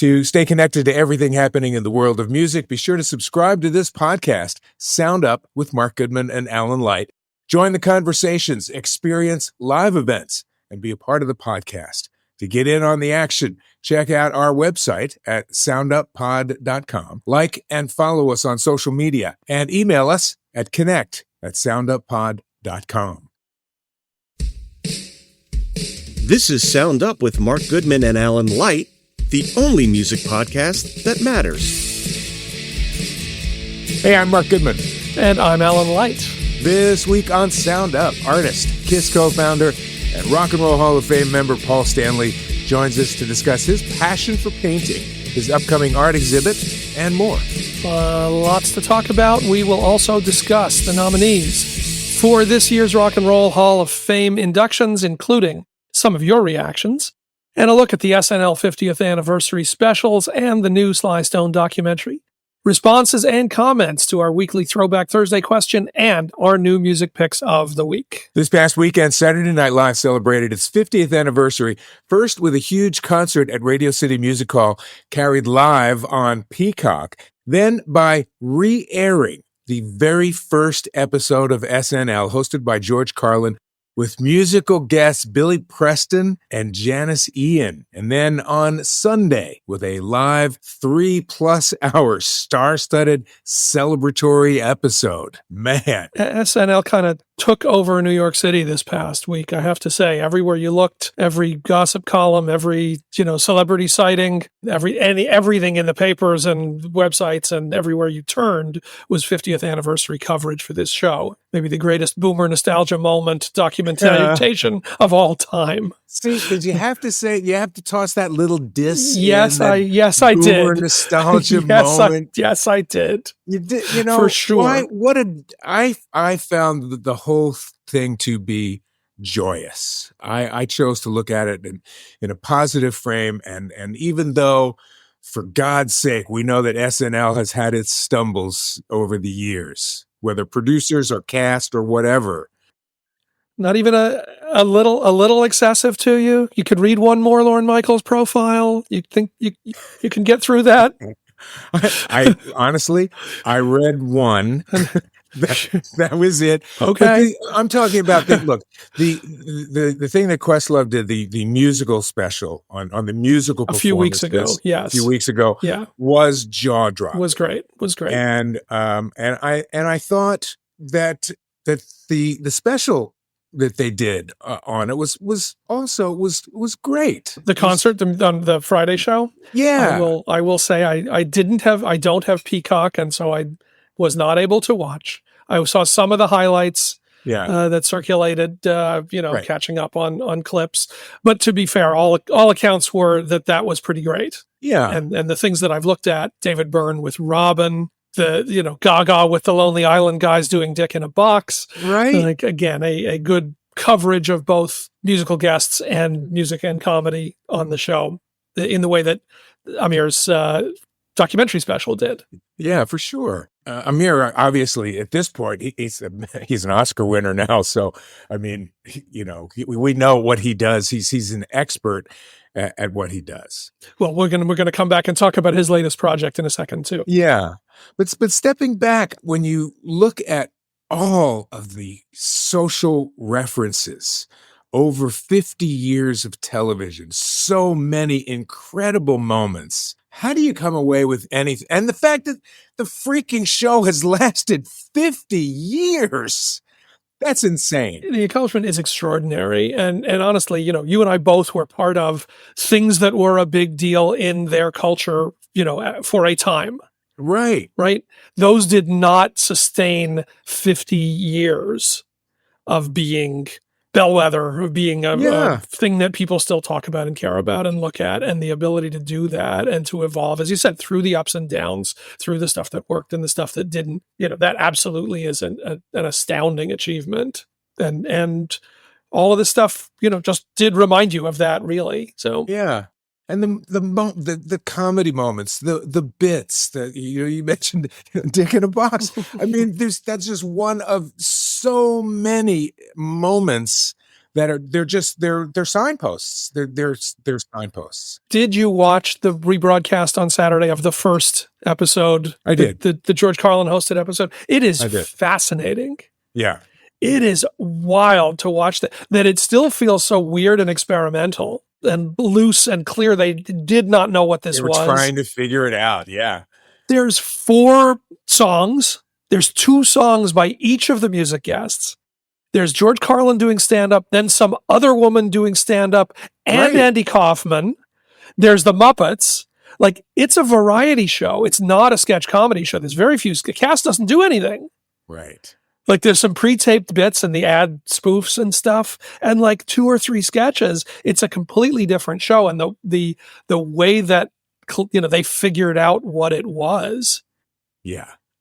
To stay connected to everything happening in the world of music, be sure to subscribe to this podcast, Sound Up with Mark Goodman and Alan Light. Join the conversations, experience live events, and be a part of the podcast. To get in on the action, check out our website at sounduppod.com. Like and follow us on social media and email us at connect@sounduppod.com. This is Sound Up with Mark Goodman and Alan Light, the only music podcast that matters. Hey, I'm Mark Goodman. And I'm Alan Light. This week on Sound Up, artist, KISS co-founder, and Rock and Roll Hall of Fame member Paul Stanley joins us to discuss his passion for painting, his upcoming art exhibit, and more. Lots to talk about. We will also discuss the nominees for this year's Rock and Roll Hall of Fame inductions, including some of your reactions, and a look at the SNL 50th anniversary specials and the new Sly Stone documentary, responses and comments to our weekly Throwback Thursday question, and our new music picks of the week. This past weekend, Saturday Night Live celebrated its 50th anniversary, first with a huge concert at Radio City Music Hall, carried live on Peacock, then by re-airing the very first episode of SNL, hosted by George Carlin, with musical guests Billy Preston and Janice Ian. And then on Sunday, with a live 3+ hour star-studded celebratory episode. Man. SNL kind of took over New York City this past week, I have to say. Everywhere you looked, every gossip column, every, celebrity sighting, everything in the papers and websites and everywhere you turned was 50th anniversary coverage for this show. Maybe the greatest boomer nostalgia moment documentation of all time. See, because you have to toss that little diss. Yes, I did. Boomer nostalgia moment. Yes, I did. You did, for sure. I found the whole thing to be joyous. I chose to look at it in a positive frame, and even though, for God's sake, we know that SNL has had its stumbles over the years, whether producers or cast or whatever. Not even a little excessive to you? You could read one more Lorne Michaels profile? You think you can get through that? I honestly, I read one. That was it. Okay. I'm talking about the thing that Questlove did, the musical special on the musical a few weeks ago. Yes, a few weeks ago. Yeah, was jaw dropping. Was great. And I thought that the special that they did on it was great. The concert on the Friday show. Yeah, I will say I don't have Peacock, and so I was not able to watch. I saw some of the highlights that circulated, right, catching up on clips. But to be fair, all accounts were that was pretty great. Yeah. And the things that I've looked at, David Byrne with Robin, Gaga with the Lonely Island guys doing Dick in a Box. Right. Like, again, a good coverage of both musical guests and music and comedy on the show in the way that Amir's documentary special did. Yeah, for sure. Amir, obviously, at this point, he's an Oscar winner now. So, I mean, we know what he does. He's an expert at what he does. Well, we're gonna come back and talk about his latest project in a second too. Yeah, but stepping back, when you look at all of the social references over 50 years of television, so many incredible moments. How do you come away with anything? And the fact that the freaking show has lasted 50 years, that's insane. The accomplishment is extraordinary. And honestly, you and I both were part of things that were a big deal in their culture, for a time. Right. Right. Those did not sustain 50 years of being bellwether, of being a thing that people still talk about and care about and look at, and the ability to do that and to evolve, as you said, through the ups and downs, through the stuff that worked and the stuff that didn't. That absolutely is an astounding achievement. And all of this stuff, just did remind you of that, really. So yeah. And the comedy moments, the bits that you mentioned, Dick in a Box. I mean, that's just one of so many moments that they're signposts. They're signposts. Did you watch the rebroadcast on Saturday of the first episode? I did. The George Carlin hosted episode. It is fascinating. Yeah. It is wild to watch that it still feels so weird and experimental and loose and clear. They did not know what this was. They were trying to figure it out. Yeah. There's 4 songs. There's 2 songs by each of the music guests. There's George Carlin doing stand-up, then some other woman doing stand-up, and Andy Kaufman. There's the Muppets. Like, it's a variety show. It's not a sketch comedy show. There's very few. The cast doesn't do anything. Right. Like, there's some pre-taped bits and the ad spoofs and stuff, and like 2 or 3 sketches. It's a completely different show, and the way that they figured out what it was,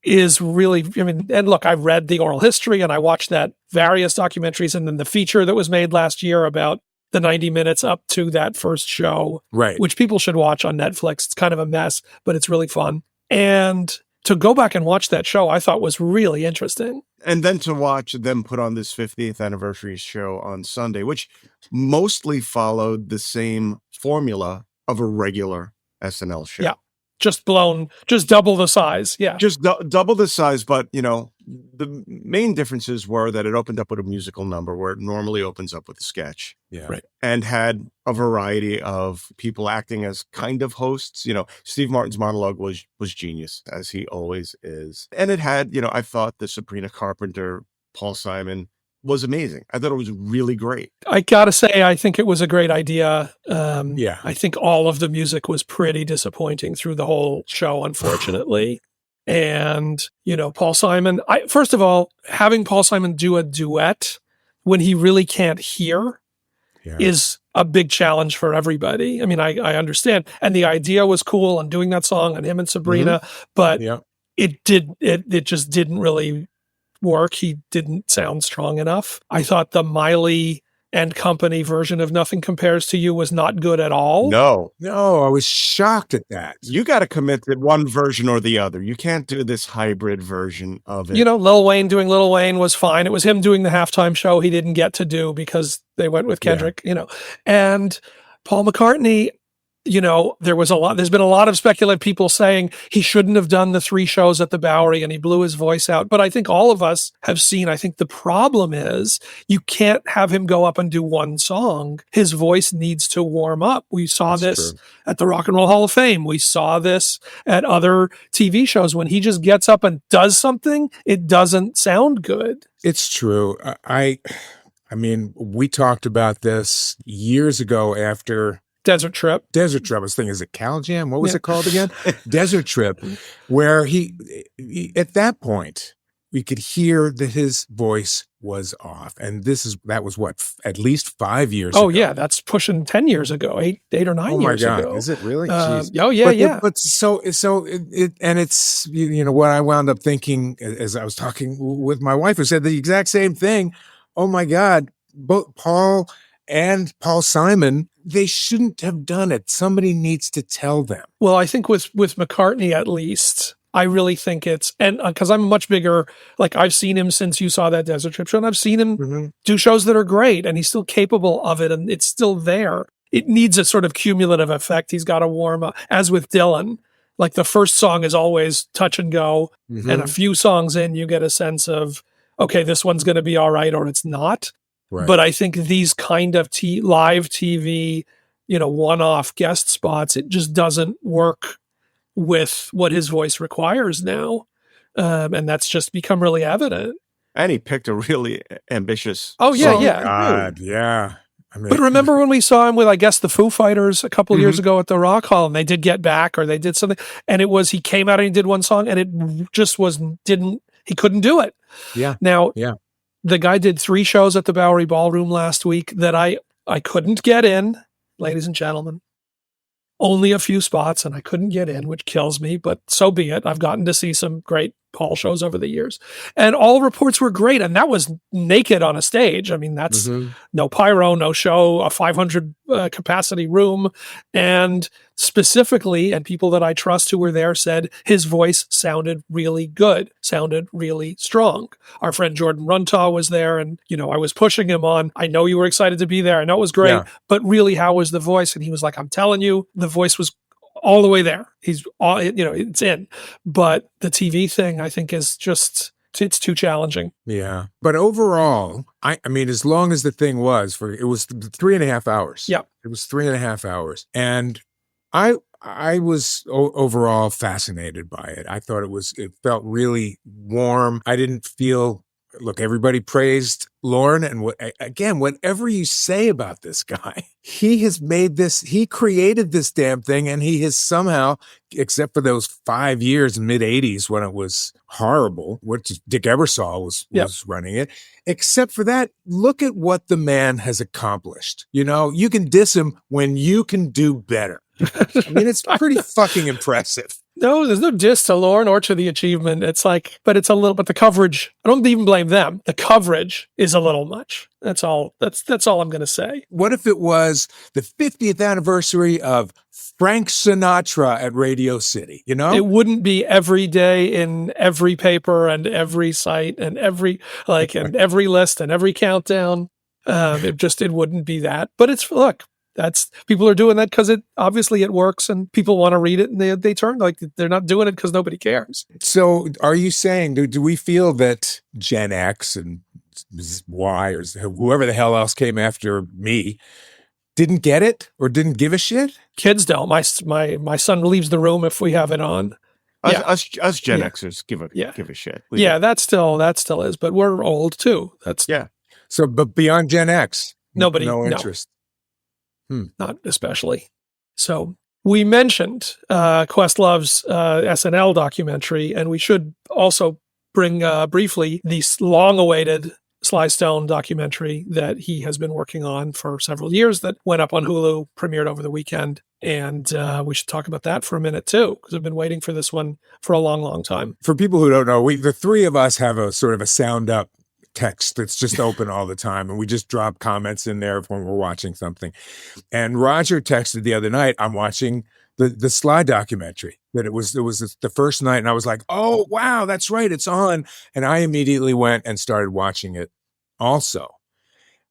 is really. I mean, and look, I read the oral history and I watched that various documentaries, and then the feature that was made last year about the 90 minutes up to that first show, right? Which people should watch on Netflix. It's kind of a mess, but it's really fun. And to go back and watch that show, I thought was really interesting. And then to watch them put on this 50th anniversary show on Sunday, which mostly followed the same formula of a regular SNL show. Yeah. Just double the size. Yeah. Just double the size. But, the main differences were that it opened up with a musical number where it normally opens up with a sketch. Yeah. Right. And had a variety of people acting as kind of hosts. Steve Martin's monologue was genius, as he always is. And it had, I thought the Sabrina Carpenter, Paul Simon was amazing. I thought it was really great. I gotta say, I think it was a great idea. I think all of the music was pretty disappointing through the whole show, unfortunately. And, Paul Simon, first of all, having Paul Simon do a duet when he really can't hear is a big challenge for everybody. I mean, I understand. And the idea was cool and doing that song and him and Sabrina, but it just didn't really work. He didn't sound strong enough. I thought the Miley and Company version of Nothing Compares to You was not good at all. No, I was shocked at that. You got to commit to one version or the other. You can't do this hybrid version of it. Lil Wayne doing Lil Wayne was fine. It was him doing the halftime show he didn't get to do because they went with Kendrick, and Paul McCartney, there's been a lot of speculative people saying he shouldn't have done the 3 shows at the Bowery and he blew his voice out. But I think all of us have seen, I think the problem is you can't have him go up and do one song. His voice needs to warm up. We saw this at the Rock and Roll Hall of Fame. We saw this at other TV shows. When he just gets up and does something, it doesn't sound good. It's true. I mean, we talked about this years ago after Desert Trip. I was thinking, is it Cal Jam? What was it called again? Desert Trip, where he, at that point, we could hear that his voice was off. And that was what, at least 5 years ago. Oh, yeah. That's pushing 10 years ago, eight or 9 years ago. Oh, my God. Is it really? But And it's, what I wound up thinking as I was talking with my wife, who said the exact same thing. Oh, my God. Both Paul and Paul Simon, they shouldn't have done it. Somebody needs to tell them. Well, I think with McCartney, at least, I really think it's, and because I'm much bigger, like I've seen him since you saw that Desert Trip show, and I've seen him do shows that are great, and he's still capable of it, and it's still there. It needs a sort of cumulative effect. He's got to warm up, as with Dylan. Like the first song is always touch and go, and a few songs in, you get a sense of, okay, this one's going to be all right, or it's not. Right. But I think these kind of live TV, one-off guest spots, it just doesn't work with what his voice requires now. And that's just become really evident. And he picked a really ambitious song. Yeah. God, yeah. I mean, but remember when we saw him with, I guess, the Foo Fighters a couple years ago at the Rock Hall, and they did Get Back, or they did something, and he came out and he did one song, and it just he couldn't do it. Yeah. Now, the guy did 3 shows at the Bowery Ballroom last week that I couldn't get in, ladies and gentlemen. Only a few spots, and I couldn't get in, which kills me, but so be it. I've gotten to see some great Paul shows over the years. And all reports were great. And that was naked on a stage. I mean, that's no pyro, no show, a 500 capacity room. And specifically, and people that I trust who were there said his voice sounded really good, sounded really strong. Our friend Jordan Runtaw was there, and, you know, I was pushing him on, I know you were excited to be there. I know it was great, but really, how was the voice? And he was like, I'm telling you, the voice was all the way there. He's all, you know, it's in. But the TV thing, I think, is just, it's too challenging. Yeah. But overall, I mean, as long as the thing was it was 3.5 hours. Yeah. It was 3.5 hours. And I was overall fascinated by it. I thought it felt really warm. I didn't feel, look, everybody praised Lorne. And again, whatever you say about this guy, he created this damn thing. And he has somehow, except for those 5 years in mid-'80s when it was horrible, which Dick Ebersol was running it, except for that, look at what the man has accomplished. You know, you can diss him when you can do better. I mean, it's pretty fucking impressive. No, there's no diss to Lorne or to the achievement. It's like, but the coverage, I don't even blame them. The coverage is a little much. That's all I'm going to say. What if it was the 50th anniversary of Frank Sinatra at Radio City, you know? It wouldn't be every day in every paper and every site and every list and every countdown. It wouldn't be that. But look, people are doing that because it works and people want to read it, and they turn, like, they're not doing it because nobody cares. So are you saying, do we feel that Gen X and Y or whoever the hell else came after me didn't get it or didn't give a shit? Kids don't. My son leaves the room if we have it on. Us Gen Xers give a shit. That still is, but we're old too. So, but beyond Gen X, no interest. Not especially. So we mentioned Questlove's SNL documentary, and we should also bring briefly the long-awaited Sly Stone documentary that he has been working on for several years that went up on Hulu, premiered over the weekend. And we should talk about that for a minute, too, because I've been waiting for this one for a long, long time. For people who don't know, the three of us have a sort of a sound up text that's just open all the time, and we just drop comments in there when we're watching something. And Roger texted the other night, I'm watching the Sly documentary, that it was the first night, and I was like, oh wow, that's right, it's on. And I immediately went and started watching it also.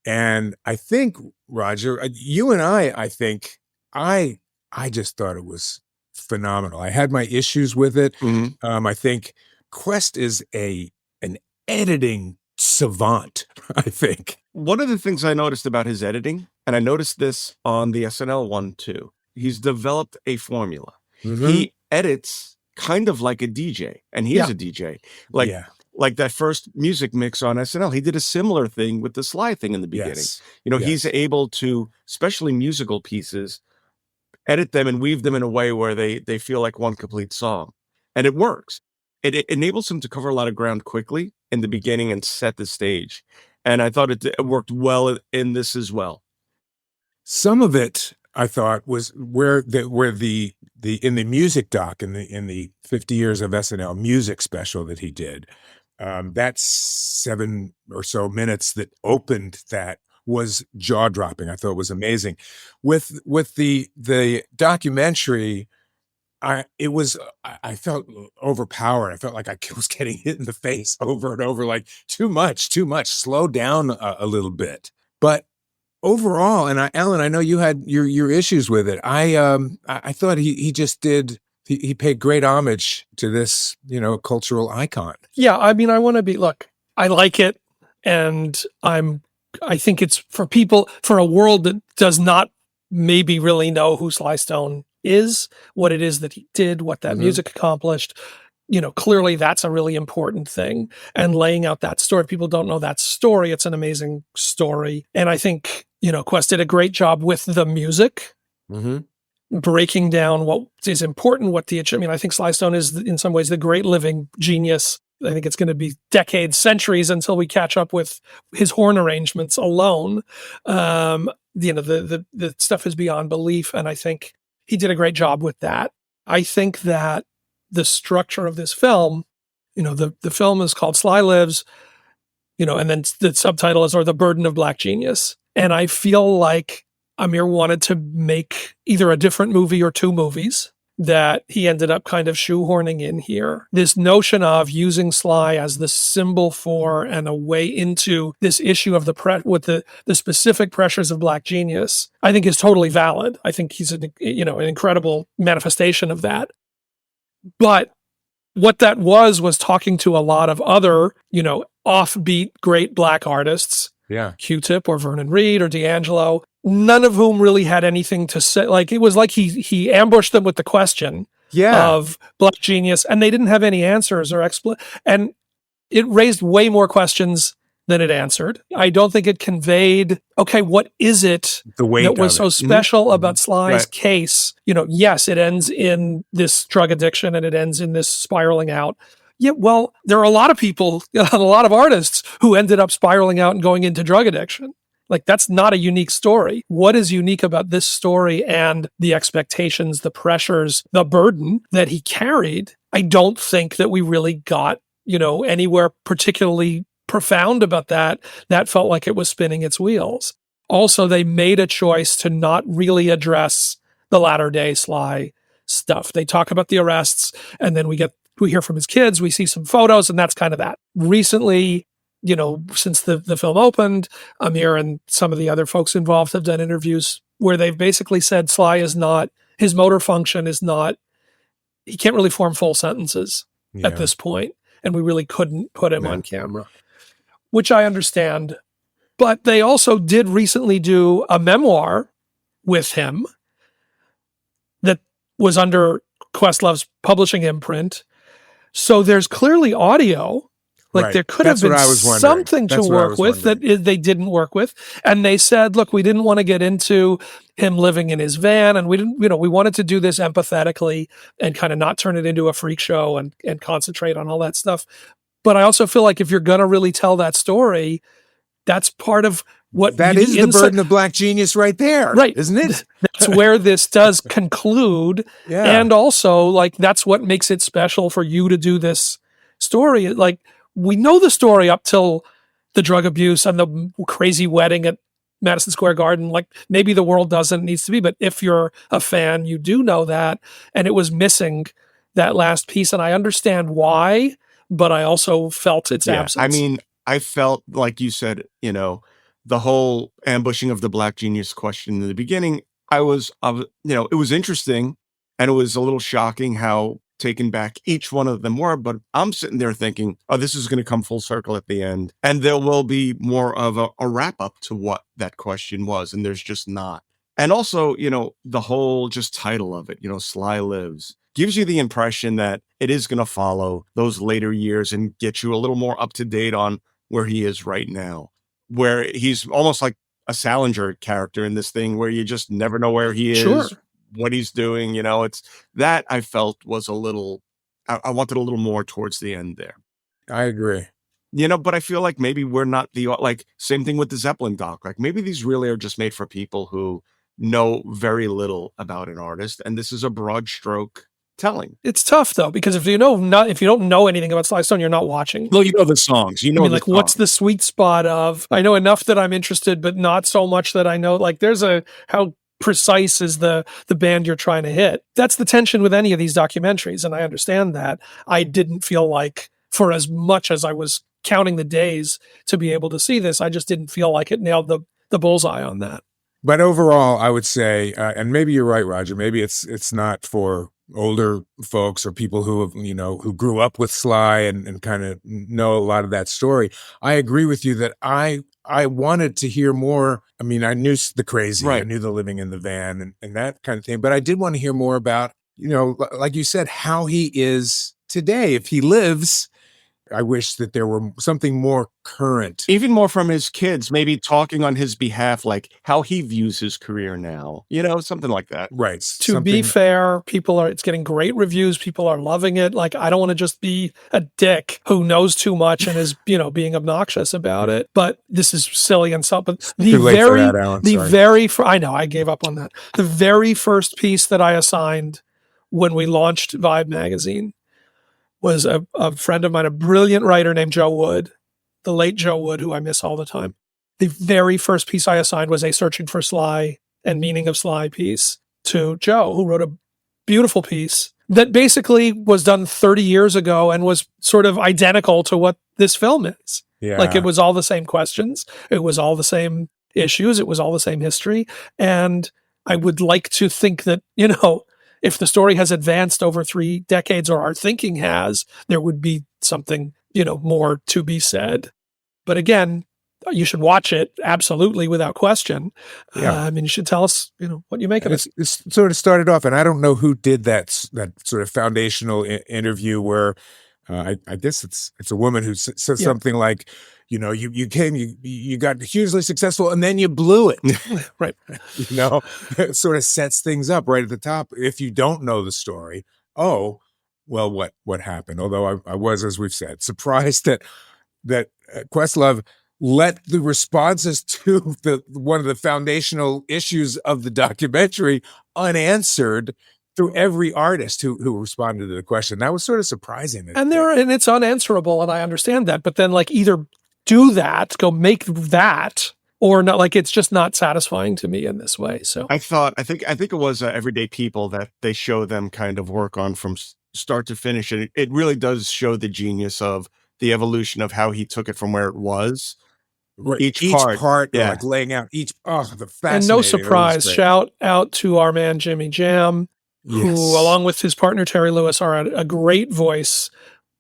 And I think, Roger, you and I think I just thought it was phenomenal. I had my issues with it. I think Quest is an editing savant, I think. One of the things I noticed about his editing, and I noticed this on the SNL one too, he's developed a formula. He edits kind of like a DJ, and he is a DJ. Like that first music mix on SNL, he did a similar thing with the Sly thing in the beginning. He's able to, especially musical pieces, edit them and weave them in a way where they feel like one complete song. And it works. It enables him to cover a lot of ground quickly in the beginning and set the stage. And I thought it worked well in this as well. Some of it, I thought, was where the in the music doc in the 50 years of SNL music special that he did, that 7 or so minutes that opened that was jaw-dropping. I thought it was amazing. With the documentary, I felt overpowered. I felt like I was getting hit in the face over and over, like too much, slow down a little bit. But overall, and Alan, I know you had your issues with it. I thought he just did, he paid great homage to this, cultural icon. Yeah. I mean, I like it. And I think it's for a world that does not maybe really know who Sly Stone is, what it is that he did, what that music accomplished. Clearly that's a really important thing. And laying out that story, if people don't know that story, it's an amazing story. And I think, Quest did a great job with the music, breaking down what is important, I think Sly Stone is in some ways the great living genius. I think it's going to be decades, centuries until we catch up with his horn arrangements alone. The stuff is beyond belief. And I think he did a great job with that. I think that the structure of this film The film is called Sly Lives, and then the subtitle is, or The Burden of Black Genius. And I feel like Amir wanted to make either a different movie or two movies that he ended up kind of shoehorning in here. This notion of using Sly as the symbol for and a way into this issue of with the specific pressures of Black genius, I think is totally valid. I think he's an incredible manifestation of that. But what that was talking to a lot of other, offbeat great Black artists. Yeah. Q-Tip or Vernon Reid or D'Angelo, none of whom really had anything to say. Like, it was like he ambushed them with the question of Black genius, and they didn't have any answers or and it raised way more questions than it answered. I don't think it conveyed, okay, what is it that was so special about Sly's case? Yes, it ends in this drug addiction and it ends in this spiraling out. Yeah, well, there are a lot of people, a lot of artists who ended up spiraling out and going into drug addiction. Like, that's not a unique story. What is unique about this story and the expectations, the pressures, the burden that he carried? I don't think that we really got, anywhere particularly profound about that. That felt like it was spinning its wheels. Also, they made a choice to not really address the latter day Sly stuff. They talk about the arrests, and then we hear from his kids, we see some photos, and that's kind of that. Recently, since the film opened, Amir and some of the other folks involved have done interviews where they've basically said Sly is not, his motor function is not, he can't really form full sentences at this point, and we really couldn't put him on camera, which I understand. But they also did recently do a memoir with him that was under Questlove's publishing imprint. So there's clearly audio. Like, there could have been something to work with that they didn't work with. And they said, look, we didn't want to get into him living in his van. And we didn't, we wanted to do this empathetically and kind of not turn it into a freak show and concentrate on all that stuff. But I also feel like if you're going to really tell that story, that's part of what that is the burden of Black genius right there. Right. Isn't it? That's where this does conclude. And also, like, that's what makes it special for you to do this story. Like, we know the story up till the drug abuse and the crazy wedding at Madison Square Garden. Like, maybe the world doesn't, needs to be, but if you're a fan, you do know that. And it was missing that last piece. And I understand why, but I also felt its absence. I mean, I felt, like you said, the whole ambushing of the Black genius question in the beginning, it was interesting, and it was a little shocking how taken back each one of them were, but I'm sitting there thinking, oh, this is going to come full circle at the end, and there will be more of a wrap up to what that question was, and there's just not. And also, the whole just title of it, Sly Lives, gives you the impression that it is going to follow those later years and get you a little more up to date on where he is right now, where he's almost like a Salinger character in this thing where you just never know where he is, what he's doing. It's that I felt was a little, I wanted a little more towards the end there. I agree. But I feel like maybe we're not same thing with the Zeppelin doc. Like, maybe these really are just made for people who know very little about an artist, and this is a broad stroke telling. It's tough though, because if you don't know anything about Sly Stone, you're not watching. Well, you know the songs. What's the sweet spot of? I know enough that I'm interested, but not so much that I know. Like, there's how precise is the band you're trying to hit. That's the tension with any of these documentaries, and I understand that. I didn't feel like, for as much as I was counting the days to be able to see this, I just didn't feel like it nailed the bullseye on that. But overall, I would say, and maybe you're right, Roger, maybe it's not for older folks or people who have, who grew up with Sly and kind of know a lot of that story. I agree with you that I wanted to hear more. I mean, I knew the crazy, I knew the living in the van and that kind of thing, but I did want to hear more about, like you said, how he is today. If he lives, I wish that there were something more current. Even more from his kids, maybe talking on his behalf, like how he views his career now, something like that. Right. To be fair, it's getting great reviews. People are loving it. Like, I don't want to just be a dick who knows too much and is, being obnoxious about it. But this is silly and stuff. But I know, I gave up on that. The very first piece that I assigned when we launched Vibe magazine was a friend of mine, a brilliant writer named Joe Wood, the late Joe Wood, who I miss all the time. The very first piece I assigned was a Searching for Sly and Meaning of Sly piece to Joe, who wrote a beautiful piece that basically was done 30 years ago and was sort of identical to what this film is. Yeah. Like, it was all the same questions. It was all the same issues. It was all the same history. And I would like to think that, if the story has advanced over 3 decades, or our thinking has, there would be something, more to be said. But again, you should watch it absolutely without question. Yeah. You should tell us, what you make of it. It's sort of started off, and I don't know who did that sort of foundational interview where I guess it's a woman who says something like, you came, you got hugely successful, and then you blew it. Right. It sort of sets things up right at the top. If you don't know the story, oh, well, what happened? Although I was, as we've said, surprised that Questlove let the responses to one of the foundational issues of the documentary unanswered through every artist who responded to the question. That was sort of surprising. And it's unanswerable, and I understand that. But then, either do that, go make that, or not. It's just not satisfying to me in this way. So I think it was Everyday People that they show them kind of work on from start to finish, and it really does show the genius of the evolution of how he took it from where it was. Right. Each part, yeah. Laying out the fascinating. And no surprise, shout out to our man Jimmy Jam, who, along with his partner Terry Lewis, are a great voice.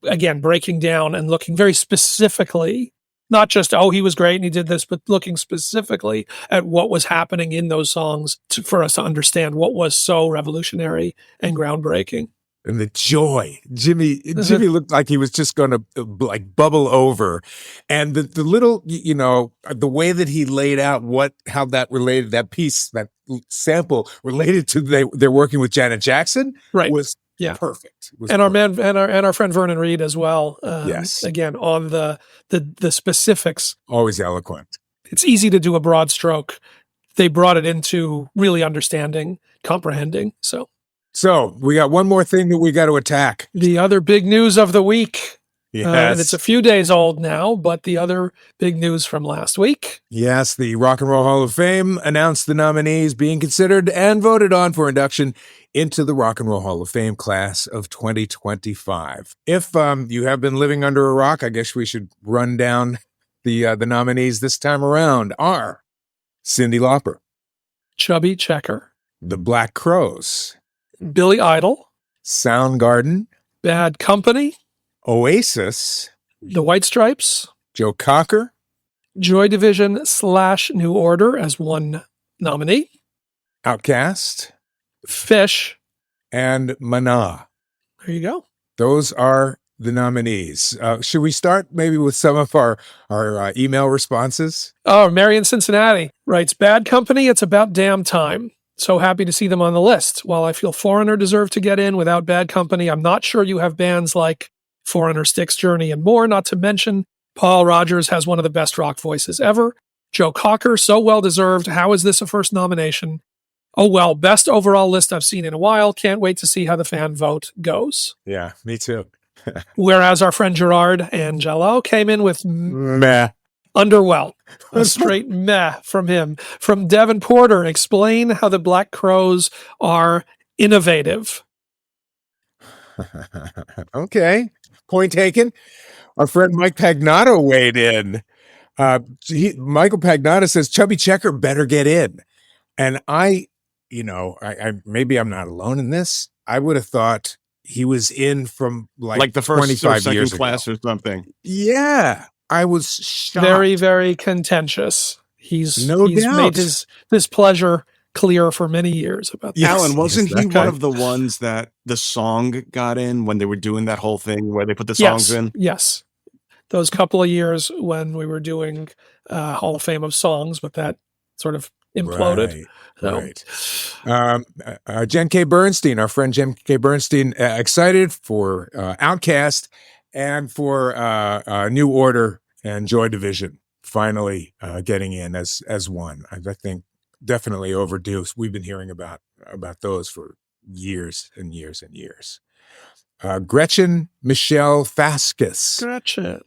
Again, breaking down and looking very specifically, not just, he was great and he did this, but looking specifically at what was happening in those songs for us to understand what was so revolutionary and groundbreaking. And the joy, Jimmy looked like he was just going to bubble over, and the little, the way that he laid out how that piece, that sample related to they're working with Janet Jackson, right? Was perfect. Our man and our friend Vernon Reed as well. Yes, again on the specifics, always eloquent. It's easy to do a broad stroke. They brought it into really understanding, comprehending. So we got one more thing that we got to attack. The other big news of the week. Yes. And it's a few days old now, but the other big news from last week. Yes, the Rock and Roll Hall of Fame announced the nominees being considered and voted on for induction into the Rock and Roll Hall of Fame class of 2025. If you have been living under a rock, I guess we should run down the nominees this time around are Cyndi Lauper, Chubby Checker, the Black Crowes, Billy Idol, Soundgarden, Bad Company, Oasis, the White Stripes, Joe Cocker, Joy Division / New Order as one nominee, Outkast, Fish, and Mana. There you go. Those are the nominees. Should we start maybe with some of our email responses? Oh, Mary in Cincinnati writes, Bad Company, it's about damn time. So happy to see them on the list. While I feel Foreigner deserved to get in without Bad Company, I'm not sure you have bands like Foreigner, Styx, Journey, and more, not to mention Paul Rodgers has one of the best rock voices ever. Joe Cocker, so well deserved. How is this a first nomination? Oh well, best overall list I've seen in a while. Can't wait to see how the fan vote goes. Yeah, me too. Whereas our friend Gerard Angelo came in with meh. Underwell. A straight meh from him. From Devin Porter, explain how the Black Crowes are innovative. Okay. Point taken. Our friend Mike Pagnato weighed in. Michael Pagnato says, Chubby Checker better get in. And I maybe I'm not alone in this. I would have thought he was in from like the first 25 or second years class ago. or something. Yeah. I was shocked. Very, very contentious. He's doubt. made his pleasure clear for many years about that. Alan, wasn't he guy. one of the ones that the song got in when they were doing that whole thing where they put the songs in? Yes. Those couple of years when we were doing Hall of Fame of songs, but that sort of imploded. Right. Jen K. Bernstein, our friend Jen K. Bernstein, excited for Outkast and for New Order and Joy Division finally getting in as one. I think definitely overdue. We've been hearing about those for years and years and years. Gretchen Michelle Fascus. Gretchen.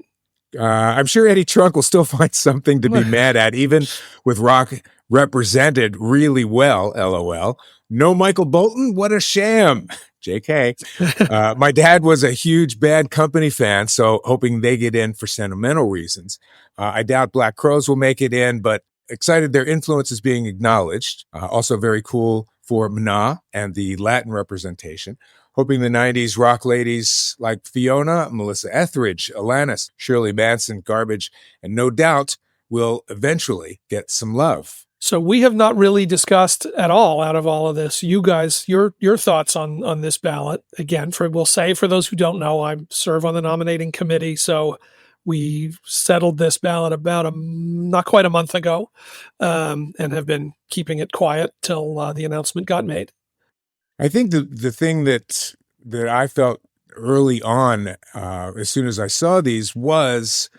I'm sure Eddie Trunk will still find something to be mad at, even with rock represented really well, LOL. No Michael Bolton? What a sham. JK. My dad was a huge Bad Company fan, so hoping they get in for sentimental reasons. I doubt Black Crowes will make it in, but excited their influence is being acknowledged. Also very cool for Mna and the Latin representation. Hoping the 90s rock ladies like Fiona, Melissa Etheridge, Alanis, Shirley Manson, Garbage, and no doubt will eventually get some love. So we have not really discussed at all out of all of this. You guys, your thoughts on this ballot. Again, we'll say for those who don't know, I serve on the nominating committee. So we settled this ballot about not quite a month ago, and have been keeping it quiet till the announcement got made. I think the thing that I felt early on, as soon as I saw these, was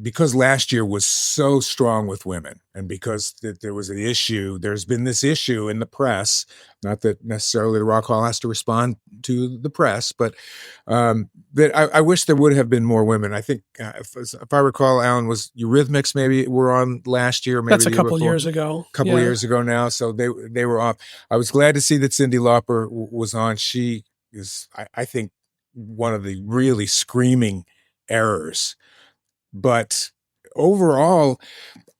because last year was so strong with women, and because there was an issue, there's been this issue in the press, not that necessarily the Rock Hall has to respond to the press, but that I wish there would have been more women. I think, if I recall, Alan, was Eurythmics maybe were on last year. Maybe that's a couple years ago. Couple years ago now, so they were off. I was glad to see that Cyndi Lauper was on. She is, I think, one of the really screaming errors. But overall,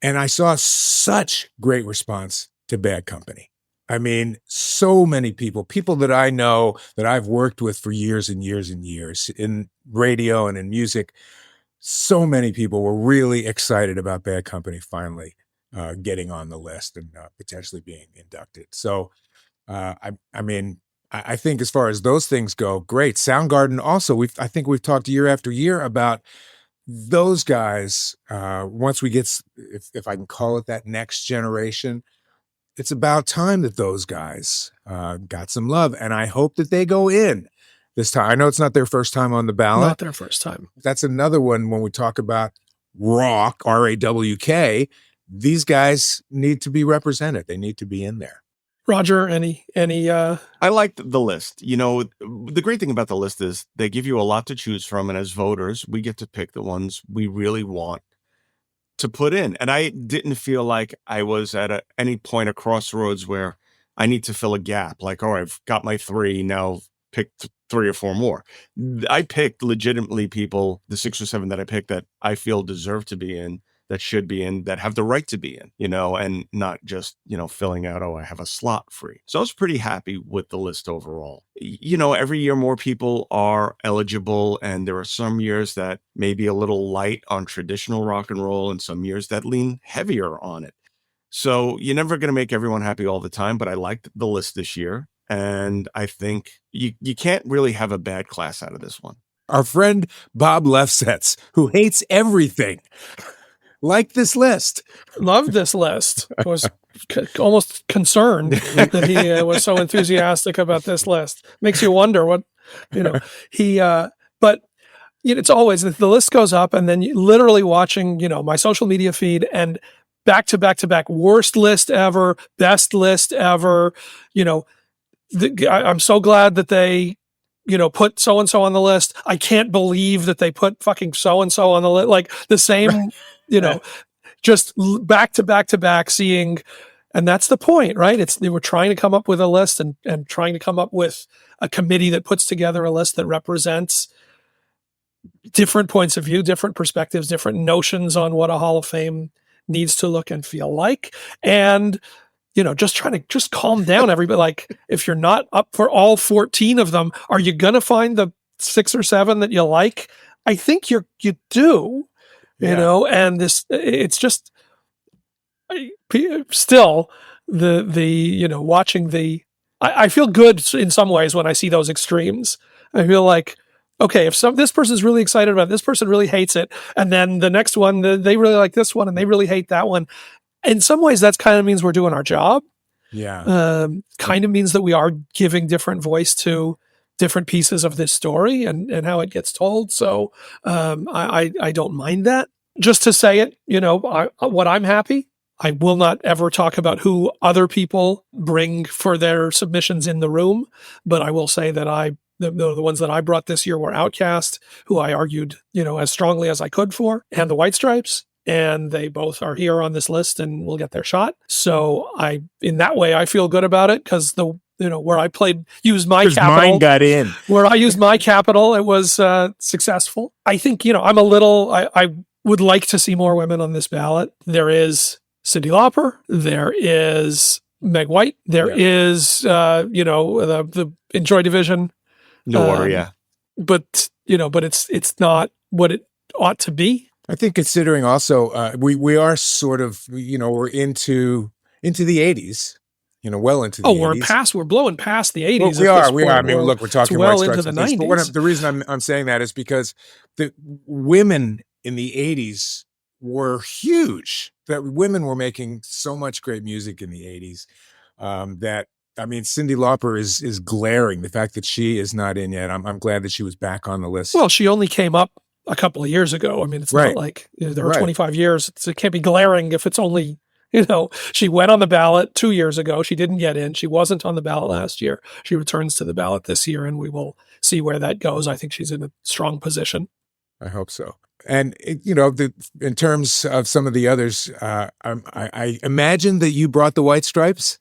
and I saw such great response to Bad Company. I mean, so many people that I know, that I've worked with for years and years and years in radio and in music, so many people were really excited about Bad Company finally getting on the list and potentially being inducted. So, I think as far as those things go, great. Soundgarden also, I think we've talked year after year about those guys. Once we get, if I can call it that, next generation, it's about time that those guys got some love, and I hope that they go in this time. I know it's not their first time on the ballot. Not their first time. That's another one when we talk about rock, RAWK, these guys need to be represented. They need to be in there. Roger, any I liked the list. You know, the great thing about the list is they give you a lot to choose from, and as voters, we get to pick the ones we really want to put in. And I didn't feel like I was at any point, a crossroads where I need to fill a gap. Like, oh, I've got my 3, now pick 3 or 4 more. I picked legitimately people, the 6 or 7 that I picked, that I feel deserve to be in, that should be in, that have the right to be in, you know, and not just, you know, filling out, oh, I have a slot free. So I was pretty happy with the list overall. You know, every year more people are eligible, and there are some years that may be a little light on traditional rock and roll, and some years that lean heavier on it. So you're never going to make everyone happy all the time, but I liked the list this year, and I think you can't really have a bad class out of this one. Our friend Bob Lefsetz, who hates everything, like this list. Loved this list. Was almost concerned that he was so enthusiastic about this list. Makes you wonder what, you know, but you know, it's always, the list goes up, and then you literally watching, you know, my social media feed, and back to back to back, worst list ever, best list ever. You know, I'm so glad that they, you know, put so-and-so on the list. I can't believe that they put fucking so-and-so on the list. Like the same, you know, just back to back to back seeing, and that's the point, right? They were trying to come up with a list and trying to come up with a committee that puts together a list that represents different points of view, different perspectives, different notions on what a Hall of Fame needs to look and feel like. And, you know, just trying to calm down everybody. Like, if you're not up for all 14 of them, are you going to find the 6 or 7 that you like? I think you do. You know, and it's just still the you know, watching I feel good in some ways when I see those extremes. I feel like, okay, if this person's really excited about it, this person really hates it, and then the next one, they really like this one and they really hate that one. In some ways, that kind of means we're doing our job. Yeah. Kind of means that we are giving different voice to different pieces of this story and how it gets told. So I don't mind that. Just to say it, you know, what I'm happy, I will not ever talk about who other people bring for their submissions in the room, but I will say that the ones that I brought this year were Outcast, who I argued, as strongly as I could for, and the White Stripes. And they both are here on this list and will get their shot. So in that way, I feel good about it because where I used my capital. Mine got in. Where I used my capital, it was successful. I think, I would like to see more women on this ballot. There is Cyndi Lauper. There is Meg White. There is, the Enjoy Division. New Order, yeah. But it's not what it ought to be. I think considering also, we are sort of, we're into the 80s, well into the 80s. We're blowing past the 80s. Well, we are. I mean, look, we're talking well White into Stripes the 90s. But the reason I'm saying that is because the women in the 80s were huge. That women were making so much great music in the 80s that, I mean, Cyndi Lauper is glaring. The fact that she is not in yet, I'm glad that she was back on the list. Well, she only came up a couple of years ago. I mean, it's not like there were 25 years. It can't be glaring if it's only, she went on the ballot 2 years ago. She didn't get in. She wasn't on the ballot last year. She returns to the ballot this year, and we will see where that goes. I think she's in a strong position. I hope so. And, in terms of some of the others, I imagine that you brought the White Stripes.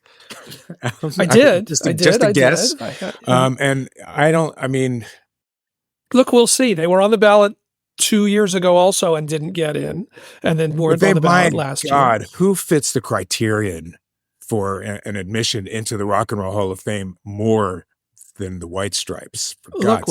I did. Just a guess. And look, we'll see. They were on the ballot 2 years ago also and didn't get in, and then weren't on the ballot last year. Who fits the criterion for an admission into the Rock and Roll Hall of Fame more than the White Stripes? Look,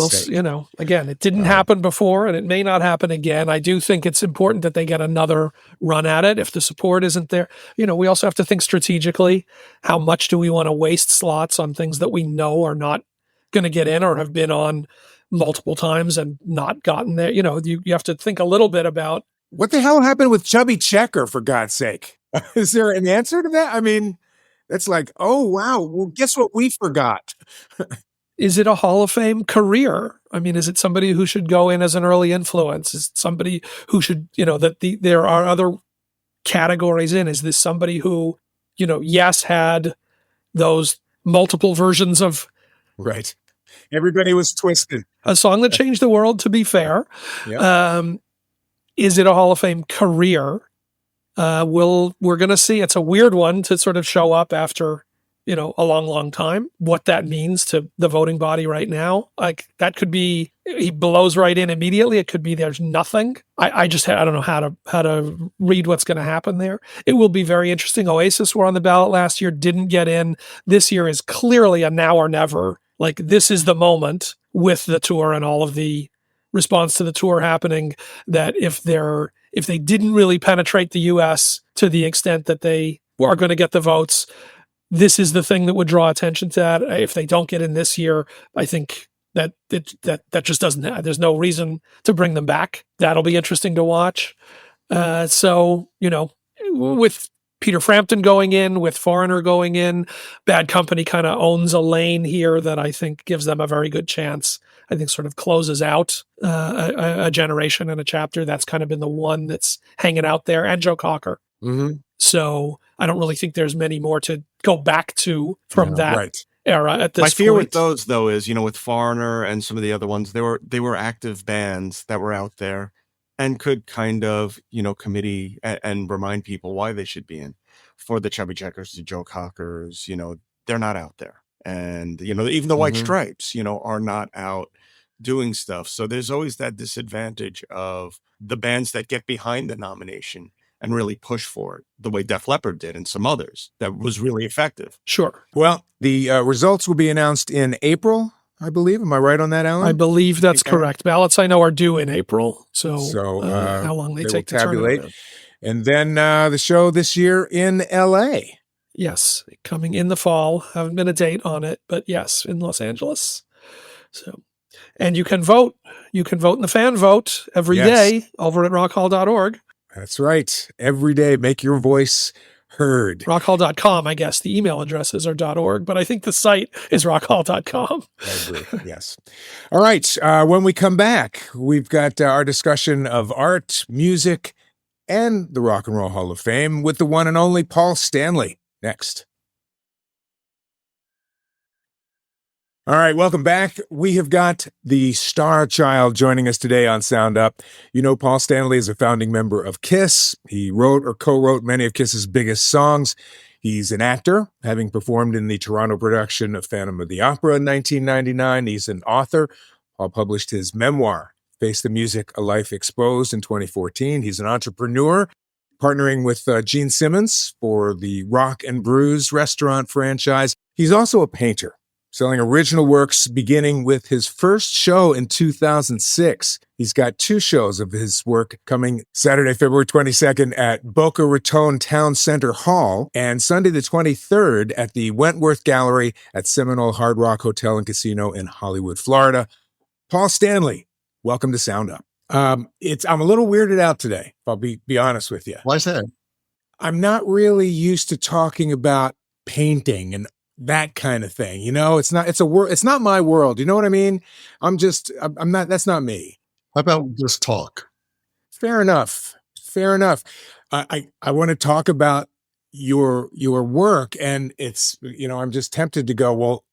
again, it didn't happen before, and it may not happen again. I do think it's important that they get another run at it. If the support isn't there, we also have to think strategically. How much do we want to waste slots on things that we know are not going to get in or have been on multiple times and not gotten there? You have to think a little bit about what the hell happened with Chubby Checker, for God's sake. Is there an answer to that? I mean, that's like, oh, wow. Well, guess what we forgot? Is it a Hall of Fame career? I mean, is it somebody who should go in as an early influence? Is it somebody who should, there are other categories in? Is this somebody who, yes, had those multiple versions of. Right. Everybody was twisted. A song that changed the world, to be fair. Yep. Is it a Hall of Fame career? We're going to see. It's a weird one to sort of show up after, a long, long time. What that means to the voting body right now, like that could be he blows right in immediately. It could be there's nothing. I don't know how to read what's going to happen there. It will be very interesting. Oasis were on the ballot last year, didn't get in. This year is clearly a now or never. Like this is the moment with the tour and all of the response to the tour happening that if they didn't really penetrate the U.S. to the extent that they are going to get the votes, this is the thing that would draw attention to that. If they don't get in this year, I think that just doesn't have, there's no reason to bring them back. That'll be interesting to watch. So, with Peter Frampton going in, with Foreigner going in, Bad Company kind of owns a lane here that I think gives them a very good chance. I think sort of closes out a generation and a chapter. That's kind of been the one that's hanging out there, and Joe Cocker. Mm-hmm. So I don't really think there's many more to go back to from that era at this point. My fear with those, though, is, with Foreigner and some of the other ones, they were active bands that were out there and could kind of, committee and remind people why they should be in. For the Chubby Checkers, the Joe Cockers, they're not out there. And, even the White Stripes, are not out doing stuff. So there's always that disadvantage of the bands that get behind the nomination and really push for it, the way Def Leppard did and some others. That was really effective. Sure. Well, the results will be announced in April, I believe. Am I right on that, Alan? I believe that's correct. Ballots, I know, are due in April. So how long they take to tabulate. And then the show this year in L.A. Yes, coming in the fall. Haven't been a date on it, but yes, in Los Angeles. So, and you can vote. You can vote in the fan vote every day over at rockhall.org. That's right. Every day, make your voice heard. Rockhall.com, I guess. The email addresses are .org, but I think the site is rockhall.com. I agree. Yes. All right. When we come back, we've got our discussion of art, music, and the Rock and Roll Hall of Fame with the one and only Paul Stanley. Next. All right, welcome back. We have got the star child joining us today on Sound Up. You know, Paul Stanley is a founding member of KISS. He wrote or co-wrote many of KISS's biggest songs. He's an actor, having performed in the Toronto production of Phantom of the Opera in 1999. He's an author. Paul published his memoir, Face the Music, A Life Exposed, in 2014. He's an entrepreneur, partnering with Gene Simmons for the Rock and Brews restaurant franchise. He's also a painter, selling original works beginning with his first show in 2006. He's got 2 shows of his work coming Saturday, February 22nd at Boca Raton Town Center Hall and Sunday the 23rd at the Wentworth Gallery at Seminole Hard Rock Hotel and Casino in Hollywood, Florida. Paul Stanley, welcome to Sound Up. I'm a little weirded out today, if I'll be honest with you. Why is that? I'm not really used to talking about painting and that kind of thing. You know, it's not my world. You know what I mean? I'm not, that's not me. How about just talk? Fair enough. I want to talk about your work, and it's, you know, I'm just tempted to go, well,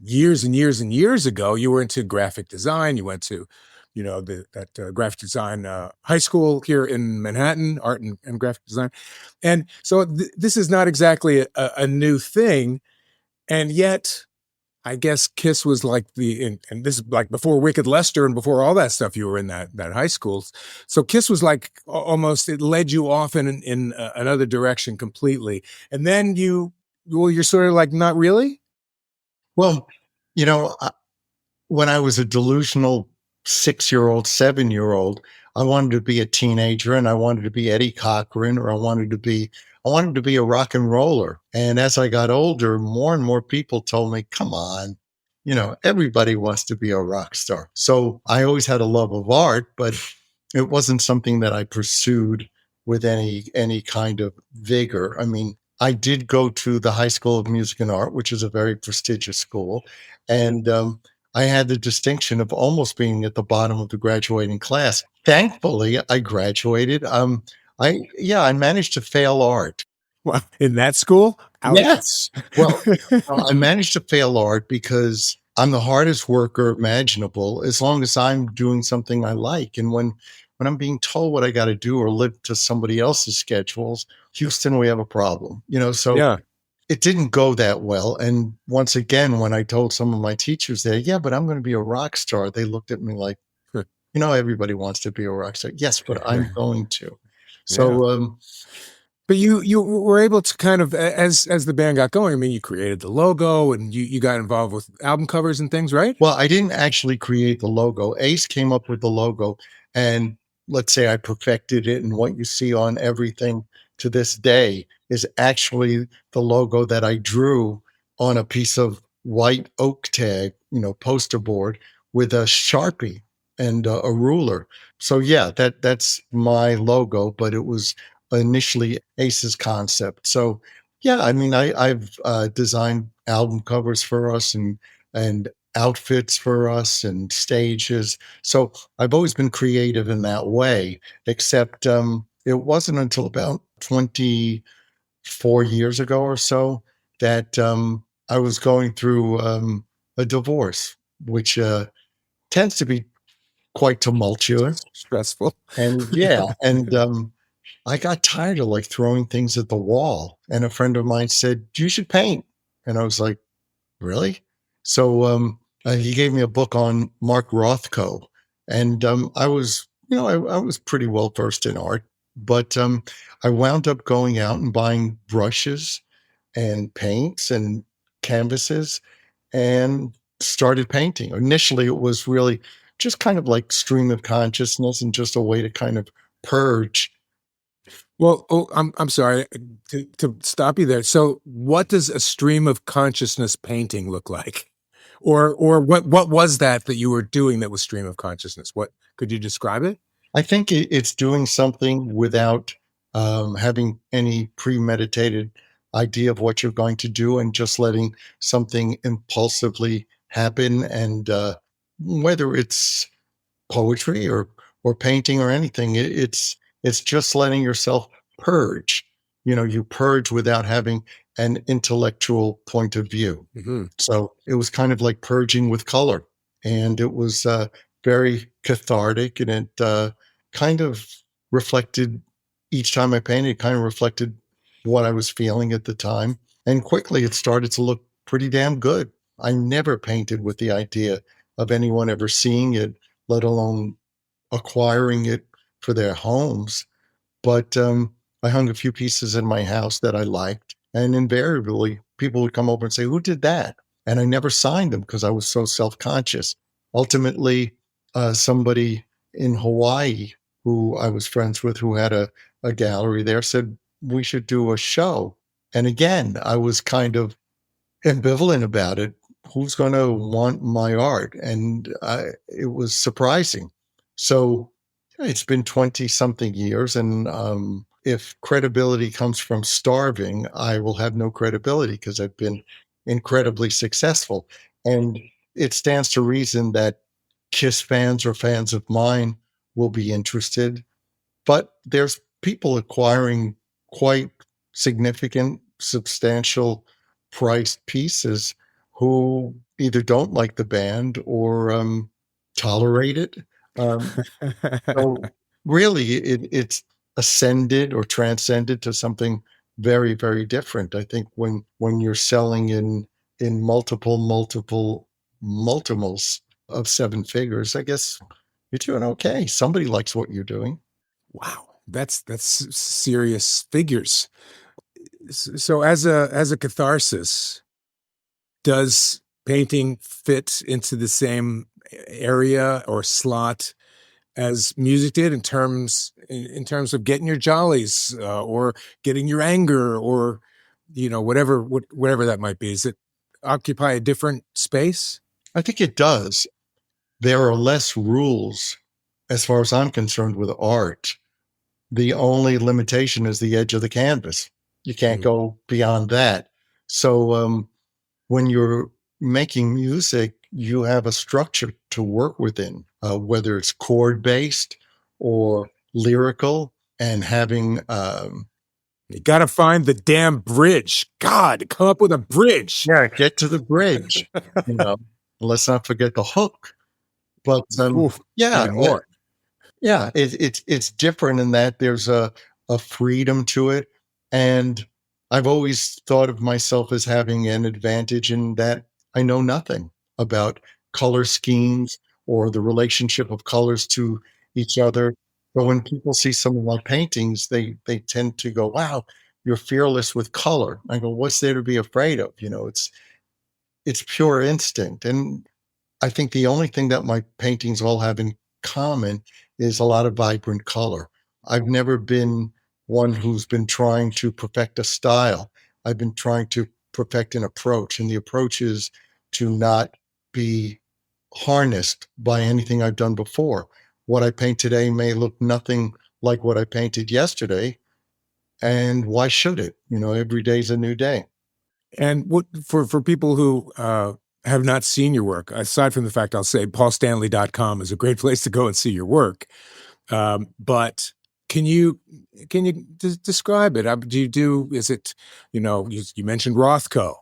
years and years and years ago, you were into graphic design. You went to, you know, that graphic design high school here in Manhattan, art and graphic design. And so this is not exactly a new thing. And yet, I guess KISS was like and this is like before Wicked Lester and before all that stuff, you were in that high school. So KISS was like almost, it led you off in another direction completely. And then you're sort of like, not really? Well, you know, when I was a delusional 6-year-old, 7-year-old, I wanted to be a teenager and I wanted to be Eddie Cochran, or I wanted to be a rock and roller. And as I got older, more and more people told me, come on, you know, everybody wants to be a rock star. So I always had a love of art, but it wasn't something that I pursued with any kind of vigor. I mean, I did go to the High School of Music and Art, which is a very prestigious school. And I had the distinction of almost being at the bottom of the graduating class. Thankfully, I graduated. I managed to fail art. Well, in that school? Ouch. Yes. Well, I managed to fail art because I'm the hardest worker imaginable as long as I'm doing something I like. And when I'm being told what I got to do or live to somebody else's schedules, Houston, we have a problem. You know, so Yeah. It didn't go that well. And once again, when I told some of my teachers there, yeah, but I'm going to be a rock star, they looked at me like, you know, everybody wants to be a rock star. Yes, but I'm going to. So, but you were able to kind of, as the band got going, I mean, you created the logo and you got involved with album covers and things, right? Well, I didn't actually create the logo. Ace came up with the logo, and let's say I perfected it. And what you see on everything to this day is actually the logo that I drew on a piece of white oak tag, you know, poster board with a Sharpie and a ruler. So yeah, that's my logo, but it was initially Ace's concept. So yeah, I mean, I've designed album covers for us and outfits for us and stages. So I've always been creative in that way, except it wasn't until about 24 years ago or so that I was going through a divorce, which tends to be quite tumultuous. Stressful. And yeah, and I got tired of like throwing things at the wall. And a friend of mine said, you should paint. And I was like, really? So he gave me a book on Mark Rothko. And I was, you know, I was pretty well versed in art. But I wound up going out and buying brushes and paints and canvases and started painting. Initially, it was really just kind of like stream of consciousness and just a way to kind of purge. Well, I'm sorry to stop you there. So what does a stream of consciousness painting look like? Or what was that you were doing that was stream of consciousness? What could you describe it? I think it's doing something without having any premeditated idea of what you're going to do and just letting something impulsively happen. And whether it's poetry or painting or anything, it's It's just letting yourself purge. You purge without having an intellectual point of view. Mm-hmm. So it was kind of like purging with color. And it was very cathartic. And it kind of reflected, each time I painted, it kind of reflected what I was feeling at the time. And quickly it started to look pretty damn good. I never painted with the idea of anyone ever seeing it, let alone acquiring it for their homes. But I hung a few pieces in my house that I liked, and invariably people would come over and say, "Who did that?" And I never signed them because I was so self-conscious. Ultimately, somebody in Hawaii who I was friends with, who had a gallery there, said, "We should do a show." And again, I was kind of ambivalent about it. Who's going to want my art? And it was surprising. So it's been 20 something years. And if credibility comes from starving, I will have no credibility because I've been incredibly successful. And it stands to reason that KISS fans or fans of mine will be interested. But there's people acquiring quite significant, substantial priced pieces who either don't like the band or tolerate it. So really, it's ascended or transcended to something very, very different. I think when you're selling in multiples of seven figures, I guess you're doing okay. Somebody likes what you're doing. Wow, that's serious figures. So as a catharsis, does painting fit into the same area or slot as music did in terms of getting your jollies or getting your anger or whatever that might be? Does it occupy a different space? I think it does. There are less rules as far as I'm concerned with art. The only limitation is the edge of the canvas. You can't go beyond that. So when you're making music, you have a structure to work within, whether it's chord based or lyrical, and having You got to find the damn bridge. God, come up with a bridge. get to the bridge. Let's not forget the hook. But Oof, yeah, even more. it's different in that there's a freedom to it, and I've always thought of myself as having an advantage in that I know nothing about color schemes or the relationship of colors to each other. But when people see some of my paintings, they tend to go, "Wow, you're fearless with color." I go, "What's there to be afraid of?" It's pure instinct. And I think the only thing that my paintings all have in common is a lot of vibrant color. I've never been one who's been trying to perfect a style. I've been trying to perfect an approach, and the approach is to not be harnessed by anything I've done before. What I paint today may look nothing like what I painted yesterday, and why should it? Every day's a new day. And what for people who have not seen your work, aside from the fact I'll say paulstanley.com is a great place to go and see your work. But can you describe it? Is it, you mentioned Rothko.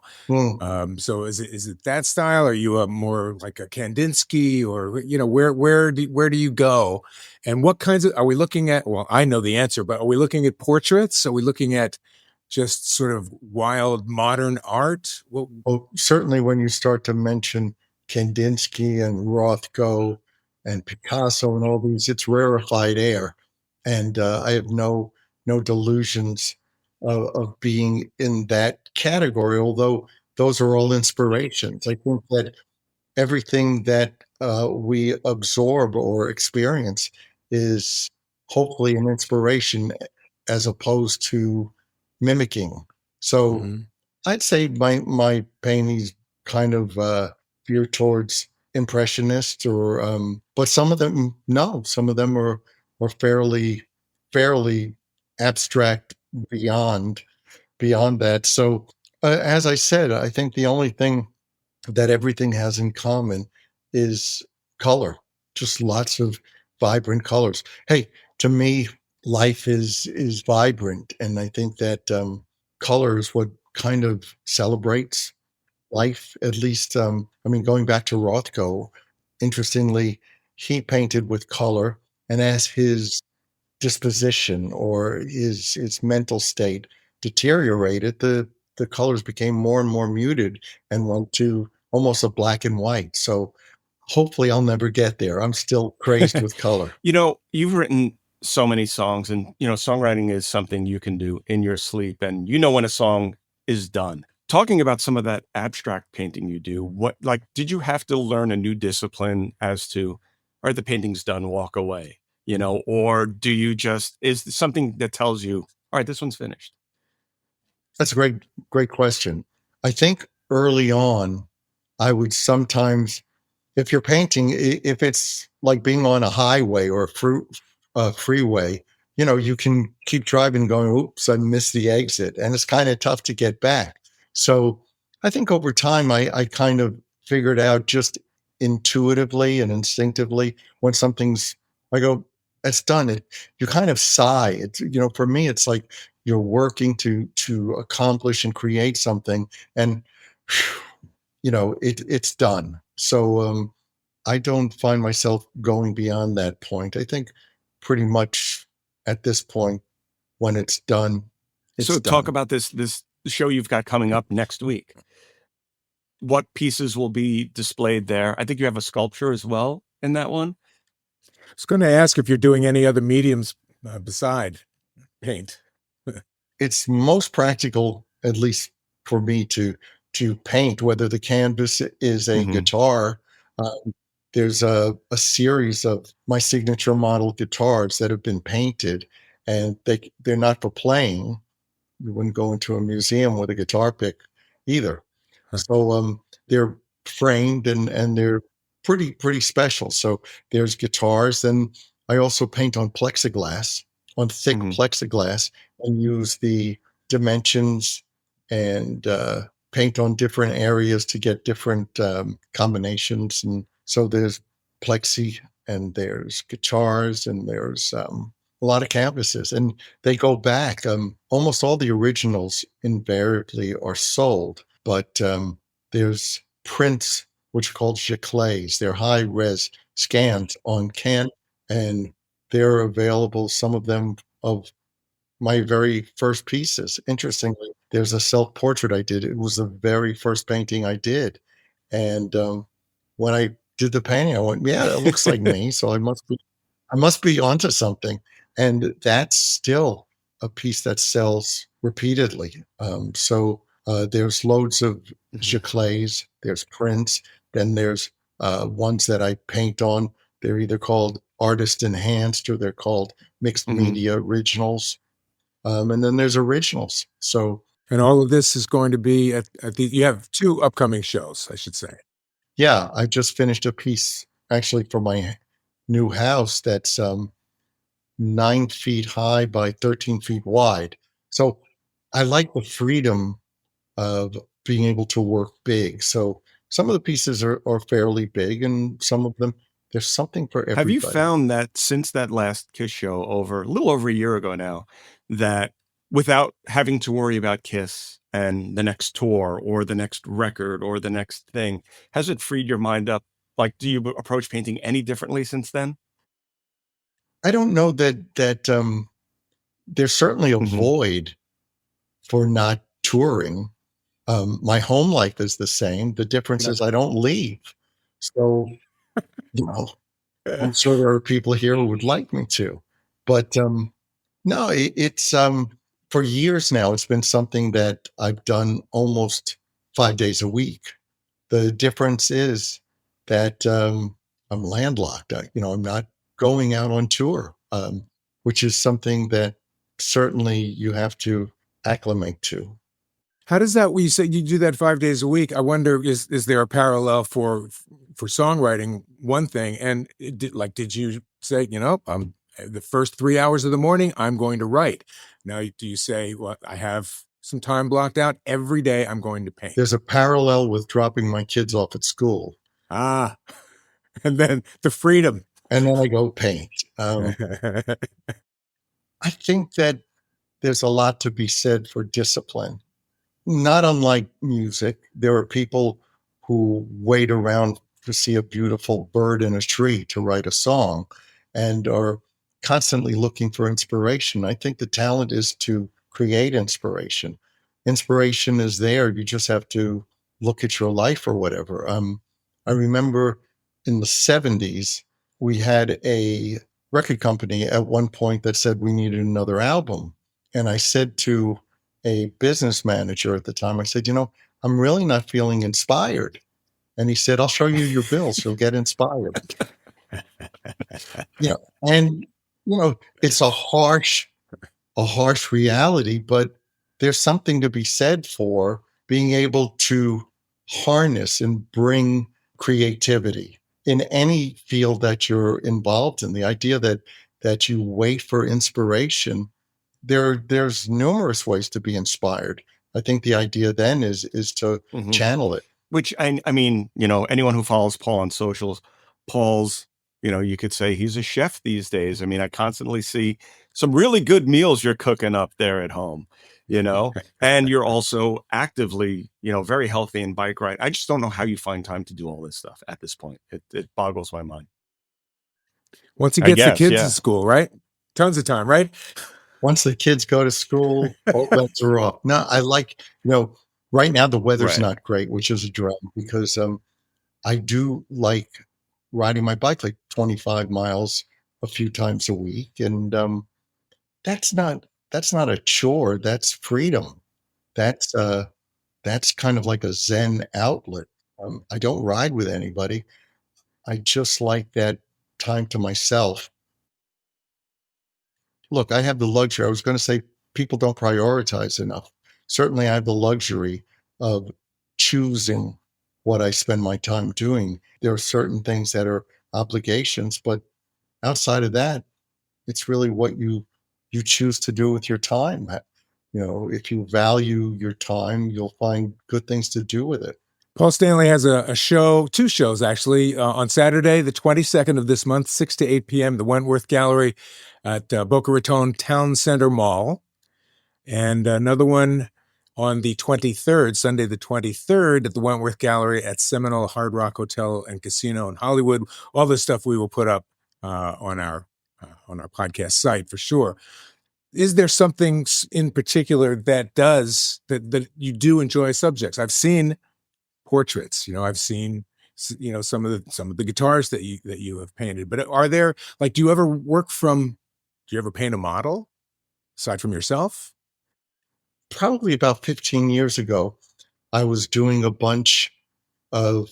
So is it that style? Are you more like a Kandinsky, or, where do you go? And what kinds of, are we looking at? Well, I know the answer, but are we looking at portraits? Are we looking at just sort of wild modern art? Well, certainly when you start to mention Kandinsky and Rothko and Picasso and all these, it's rarefied air. And I have no delusions of being in that category, although those are all inspirations. I think that everything that we absorb or experience is hopefully an inspiration as opposed to mimicking. So I'd say my paintings kind of veer towards impressionists, or but some of them are fairly abstract beyond that. So as I said, I think the only thing that everything has in common is color, just lots of vibrant colors. Hey, to me, life is vibrant. And I think that color is what kind of celebrates life, at least. I mean, going back to Rothko, interestingly, he painted with color, and as his disposition or his mental state deteriorated, the colors became more and more muted and went to almost a black and white. So hopefully I'll never get there. I'm still crazed with color. You've written so many songs, and songwriting is something you can do in your sleep, and when a song is done. Talking about some of that abstract painting you do, did you have to learn a new discipline as to, all right, the painting's done, walk away, or do you is something that tells you, all right, this one's finished? That's a great question. I think early on, I would sometimes, if you're painting, if it's like being on a highway or a freeway, you can keep driving going, oops, I missed the exit. And it's kind of tough to get back. So I think over time, I kind of figured out just intuitively and instinctively when I go, it's done. You kind of sigh. It's, for me, it's like you're working to accomplish and create something, and it's done. So I don't find myself going beyond that point. I think pretty much at this point, when it's done, it's so done. Talk about this show you've got coming up next week. What pieces will be displayed there? I think you have a sculpture as well in that one. I was going to ask if you're doing any other mediums beside paint. It's most practical, at least for me, to paint, whether the canvas is a guitar. There's a series of my signature model guitars that have been painted, and they're not for playing. You wouldn't go into a museum with a guitar pick either. So they're framed and they're pretty special. So there's guitars. Then I also paint on plexiglass, on thick plexiglass, and use the dimensions and paint on different areas to get different combinations. And so there's plexi, and there's guitars, and there's a lot of canvases, and they go back. Almost all the originals invariably are sold, but there's prints which are called giclées. They're high-res scans on can, and they're available, some of them, of my very first pieces. Interestingly, there's a self-portrait I did. It was the very first painting I did. And when I did the painting, I went, yeah, that looks like me. So I must be onto something. And that's still a piece that sells repeatedly. So there's loads of giclées, there's prints, then there's ones that I paint on. They're either called artist enhanced or they're called mixed media originals. And then there's originals. So, and all of this is going to be you have 2 upcoming shows, I should say. Yeah, I just finished a piece actually for my new house that's 9 feet high by 13 feet wide. So I like the freedom of being able to work big. So some of the pieces are fairly big, and some of them, there's something for everybody. Have you found that since that last Kiss show a little over a year ago now, that without having to worry about Kiss and the next tour or the next record or the next thing, has it freed your mind up? Like, do you approach painting any differently since then? I don't know that there's certainly a void for not touring. My home life is the same. The difference is I don't leave. So, I'm sure there are people here who would like me to, but no, it's for years now, it's been something that I've done almost 5 days a week. The difference is that I'm landlocked. I'm not going out on tour, which is something that certainly you have to acclimate to. How does that, when you say you do that 5 days a week, I wonder, is there a parallel for songwriting, one thing? And did you say, I'm the first 3 hours of the morning, I'm going to write. Now, do you say, well, I have some time blocked out every day, I'm going to paint? There's a parallel with dropping my kids off at school. And then the freedom. And then I go paint. I think that there's a lot to be said for discipline. Not unlike music, there are people who wait around to see a beautiful bird in a tree to write a song and are constantly looking for inspiration. I think the talent is to create inspiration. Inspiration is there. You just have to look at your life or whatever. I remember in the 70s, we had a record company at one point that said we needed another album. And I said to a business manager at the time, I said, I'm really not feeling inspired. And he said, I'll show you your bills. You'll get inspired. And, it's a harsh reality, but there's something to be said for being able to harness and bring creativity in any field that you're involved in. The idea that you wait for inspiration, there's numerous ways to be inspired. I think the idea then is to channel it. Which I mean, anyone who follows Paul on socials, Paul's, you could say he's a chef these days. I mean, I constantly see some really good meals you're cooking up there at home, and you're also actively, very healthy and bike ride. I just don't know how you find time to do all this stuff at this point. It boggles my mind. Once he gets the kids to school, right? Tons of time, right? Once the kids go to school, all bets are off. No, I like, right now the weather's not great, which is a drag because I do like riding my bike like 25 miles a few times a week. And that's not a chore. That's freedom. That's kind of like a Zen outlet. I don't ride with anybody. I just like that time to myself. Look, I have the luxury. I was going to say people don't prioritize enough. Certainly, I have the luxury of choosing what I spend my time doing. There are certain things that are obligations, but outside of that, it's really what you choose to do with your time. If you value your time, you'll find good things to do with it. Paul Stanley has a show, 2 shows actually, on Saturday, the 22nd of this month, 6 to 8 p.m., the Wentworth Gallery at Boca Raton Town Center Mall. And another one on the 23rd, Sunday the 23rd, at the Wentworth Gallery at Seminole Hard Rock Hotel and Casino in Hollywood. All this stuff we will put up on our podcast site for sure. Is there something in particular that you do enjoy subjects? I've seen portraits, I've seen, some of the guitars that you have painted, but are there, like, do you ever paint a model aside from yourself? Probably about 15 years ago, I was doing a bunch of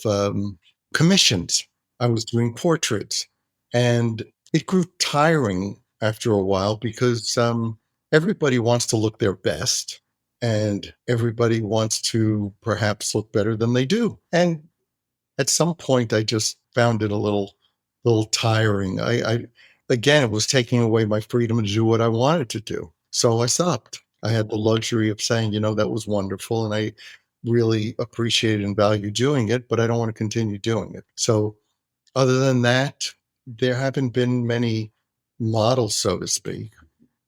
commissions. I was doing portraits, and it grew tiring after a while because everybody wants to look their best. And everybody wants to perhaps look better than they do. And at some point, I just found it a little tiring. Again, it was taking away my freedom to do what I wanted to do. So I stopped. I had the luxury of saying, that was wonderful. And I really appreciated and value doing it, but I don't want to continue doing it. So other than that, there haven't been many models, so to speak.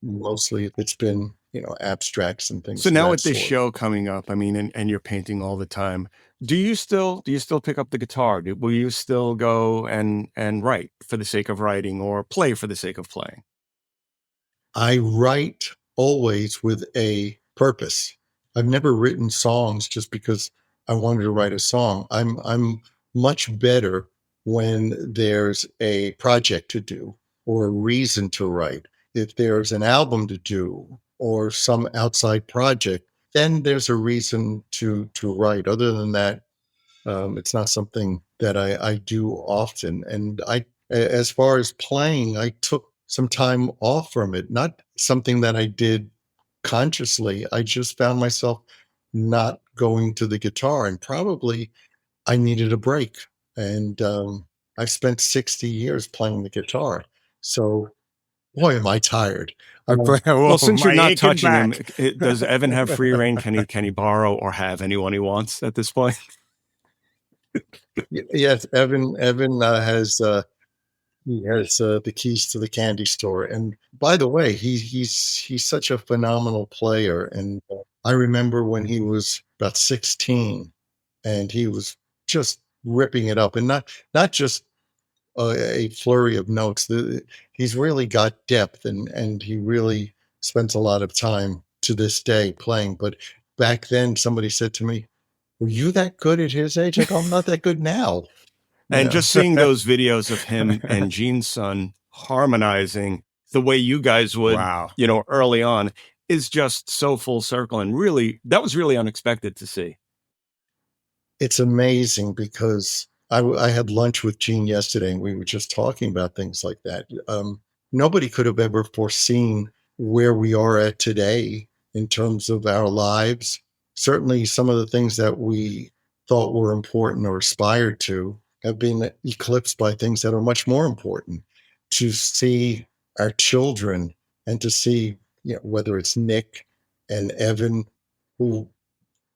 Mostly it's been, abstracts and things. So now with this show coming up, I mean, and you're painting all the time, do you still pick up the guitar? Will you still go and write for the sake of writing or play for the sake of playing? I write always with a purpose. I've never written songs just because I wanted to write a song. I'm much better when there's a project to do or a reason to write. If there's an album to do or some outside project, then there's a reason to write. Other than that, it's not something that I do often. And as far as playing, I took some time off from it, not something that I did consciously. I just found myself not going to the guitar, and probably I needed a break. And I've spent 60 years playing the guitar. So boy, am I tired. Well, since you're not touching him, does Evan have free reign? Can he borrow or have anyone he wants at this point? Yes, Evan has He has the keys to the candy store. And by the way, he's such a phenomenal player. And I remember when he was about 16, and he was just ripping it up, and not just a flurry of notes. He's really got depth, and he really spends a lot of time to this day playing. But back then, somebody said to me, "Were you that good at his age?" I go, "I'm not that good now." And Yeah. just seeing those videos of him and Gene's son harmonizing the way you guys would, Wow. Early on is just so full circle. And really, that was really unexpected to see. It's amazing because I had lunch with Gene yesterday, and we were just talking about things like that. Nobody could have ever foreseen where we are at today in terms of our lives. Certainly, some of the things that we thought were important or aspired to have been eclipsed by things that are much more important. To see our children and to see, whether it's Nick and Evan, who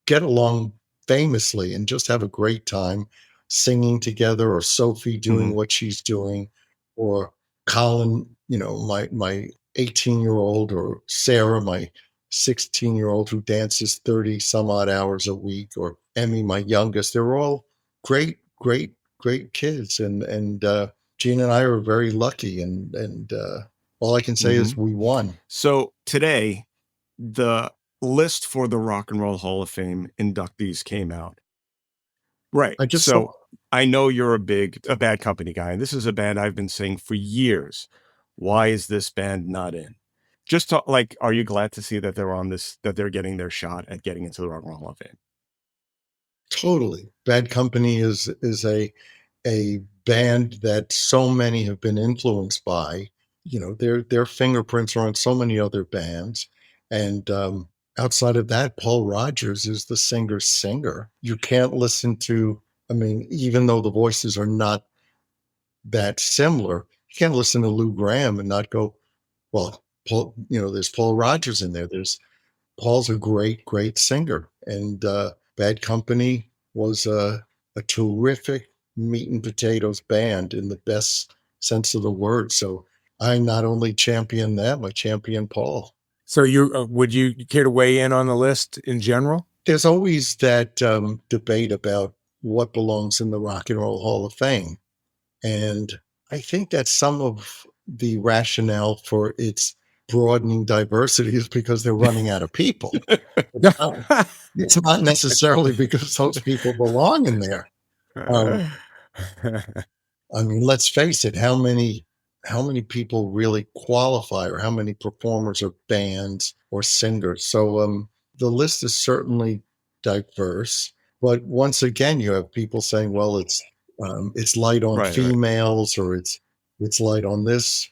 get along famously and just have a great time singing together, or Sophie doing what she's doing, or Colin, my 18-year-old, or Sarah, my 16-year-old who dances 30 some odd hours a week, or Emmy, my youngest. They're all great, great, great kids. And Gene and I are very lucky. And all I can say is we won. So today, the list for the Rock and Roll Hall of Fame inductees came out. Right. I know you're a Bad Company guy, and this is a band I've been saying for years. Why is this band not in? Just are you glad to see that they're on this, that they're getting their shot at getting into the Rock and Roll Hall of Fame? Totally. Bad Company is a band that so many have been influenced by. Their fingerprints are on so many other bands. And outside of that, Paul Rodgers is the singer's singer. You can't listen to, even though the voices are not that similar, you can't listen to Lou Gramm and not go, well, Paul, there's Paul Rodgers in there. Paul's a great, great singer. And Bad Company was a terrific meat and potatoes band in the best sense of the word. So I not only champion them, I champion Paul. So would you care to weigh in on the list in general? There's always that debate about what belongs in the Rock and Roll Hall of Fame. And I think that some of the rationale for its broadening diversity is because they're running out of people. It's not necessarily because those people belong in there. Let's face it, how many people really qualify, or how many performers or bands or singers? So the list is certainly diverse, but once again, you have people saying, well, it's light on females, or it's light on this.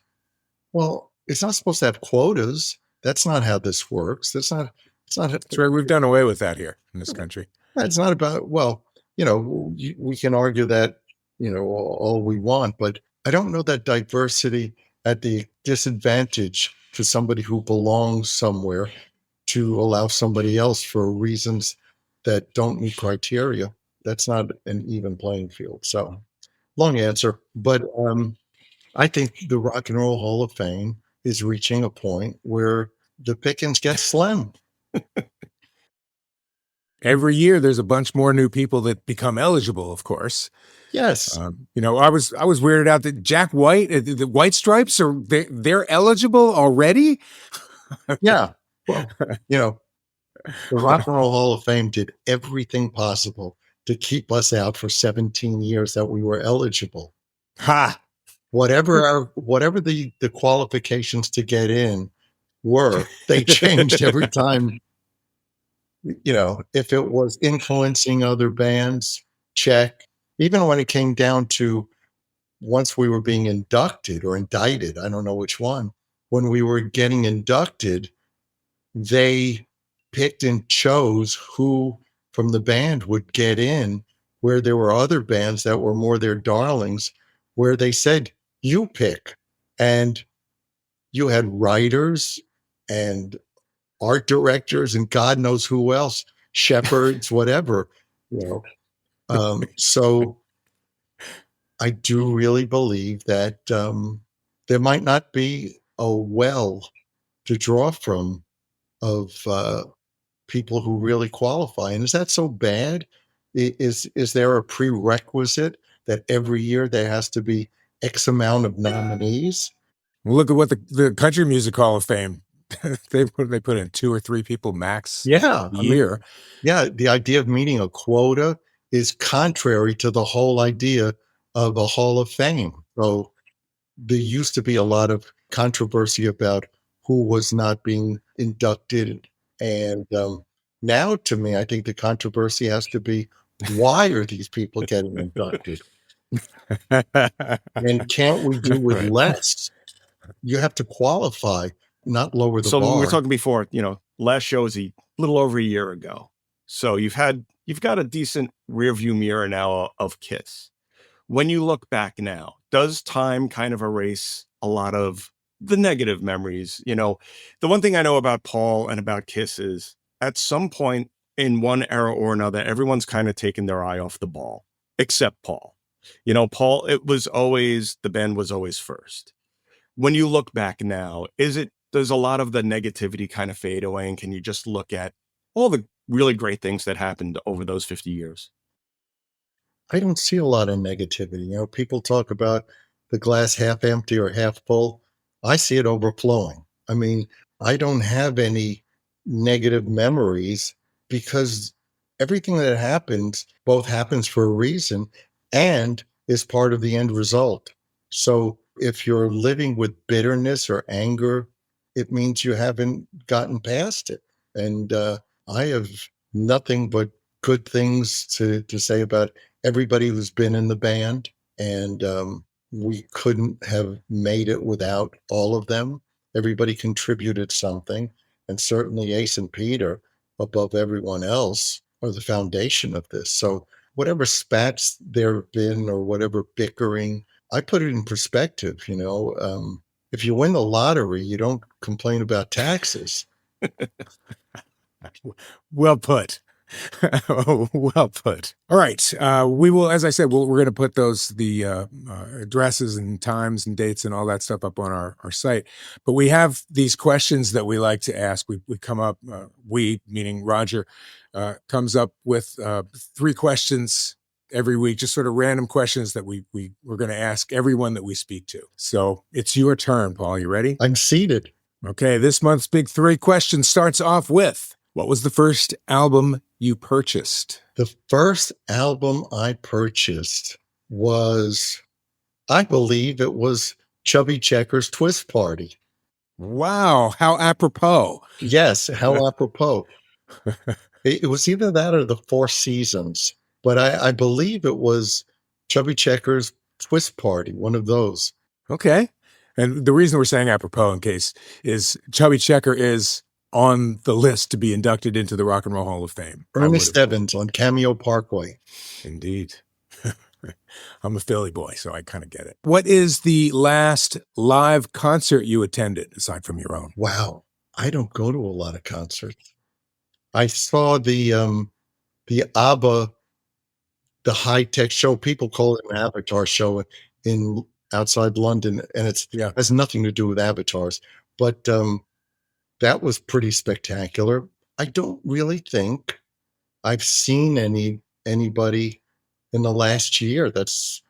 Well, it's not supposed to have quotas. That's not how this works. That's right. We've done away with that here in this country. It's not about, we can argue that, all we want, but I don't know that diversity at the disadvantage to somebody who belongs somewhere to allow somebody else for reasons that don't meet criteria. That's not an even playing field. So long answer, but I think the Rock and Roll Hall of Fame is reaching a point where the pickings get slim. Every year, there's a bunch more new people that become eligible, of course. Yes. I was weirded out that Jack White, the White Stripes, they're eligible already. Yeah. Well, the Rock and Roll Hall of Fame did everything possible to keep us out for 17 years that we were eligible. Ha! Whatever the qualifications to get in were, they changed every time. If it was influencing other bands, check. Even when it came down to, once we were being inducted or indicted, I don't know which one, when we were getting inducted, they picked and chose who from the band would get in, where there were other bands that were more their darlings, where they said, you pick. And you had writers and art directors and God knows who else, shepherds, whatever, So I do really believe that there might not be a well to draw from of people who really qualify. And is that so bad? Is there a prerequisite that every year there has to be X amount of nominees? Well, look at what the Country Music Hall of Fame they put in 2 or 3 people max Yeah, a year. yeah, the idea of meeting a quota is contrary to the whole idea of a Hall of Fame. So there used to be a lot of controversy about who was not being inducted. And now, to me, I think the controversy has to be, why are these people getting inducted? And can't we do with Right. less? You have to qualify, not lower the So we were bar. talking before, last show is a little over a year ago. So you've got a decent rear view mirror now of Kiss. When you look back now, does time kind of erase a lot of the negative memories? The one thing I know about Paul and about Kiss is at some point in one era or another, everyone's kind of taken their eye off the ball, except Paul. Paul, the band was always first. When you look back now, does a lot of the negativity kind of fade away? And can you just look at all the really great things that happened over those 50 years? I don't see a lot of negativity. People talk about the glass half empty or half full. I see it overflowing. I mean, I don't have any negative memories because everything that happens both happens for a reason and is part of the end result. So if you're living with bitterness or anger, it means you haven't gotten past it. And I have nothing but good things to say about everybody who's been in the band. And we couldn't have made it without all of them. Everybody contributed something. And certainly Ace and Peter, above everyone else, are the foundation of this. So whatever spats there have been or whatever bickering, I put it in perspective. If you win the lottery, you don't complain about taxes. Well put. Well put. All right. We will, as I said, we're going to put the addresses and times and dates and all that stuff up on our site. But we have these questions that we like to ask. We come up, meaning Roger, comes up with 3 questions every week, just sort of random questions that we're going to ask everyone that we speak to. So it's your turn, Paul. You ready? I'm seated. Okay. This month's big 3 question starts off with, what was the first album you purchased? The first album I purchased was, I believe it was Chubby Checker's Twist Party. Wow. How apropos. Yes, how apropos. It was either that or the Four Seasons, but I believe it was Chubby Checker's Twist Party, one of those. Okay. And the reason we're saying apropos in case is Chubby Checker is on the list to be inducted into the Rock and Roll Hall of Fame. Ernest Evans on Cameo Parkway. Indeed. I'm a Philly boy, so I kind of get it. What is the last live concert you attended, aside from your own? Wow. I don't go to a lot of concerts. I saw the ABBA, the high-tech show. People call it an Avatar show in outside London, and it has nothing to do with avatars. But that was pretty spectacular. I don't really think I've seen anybody in the last year. That's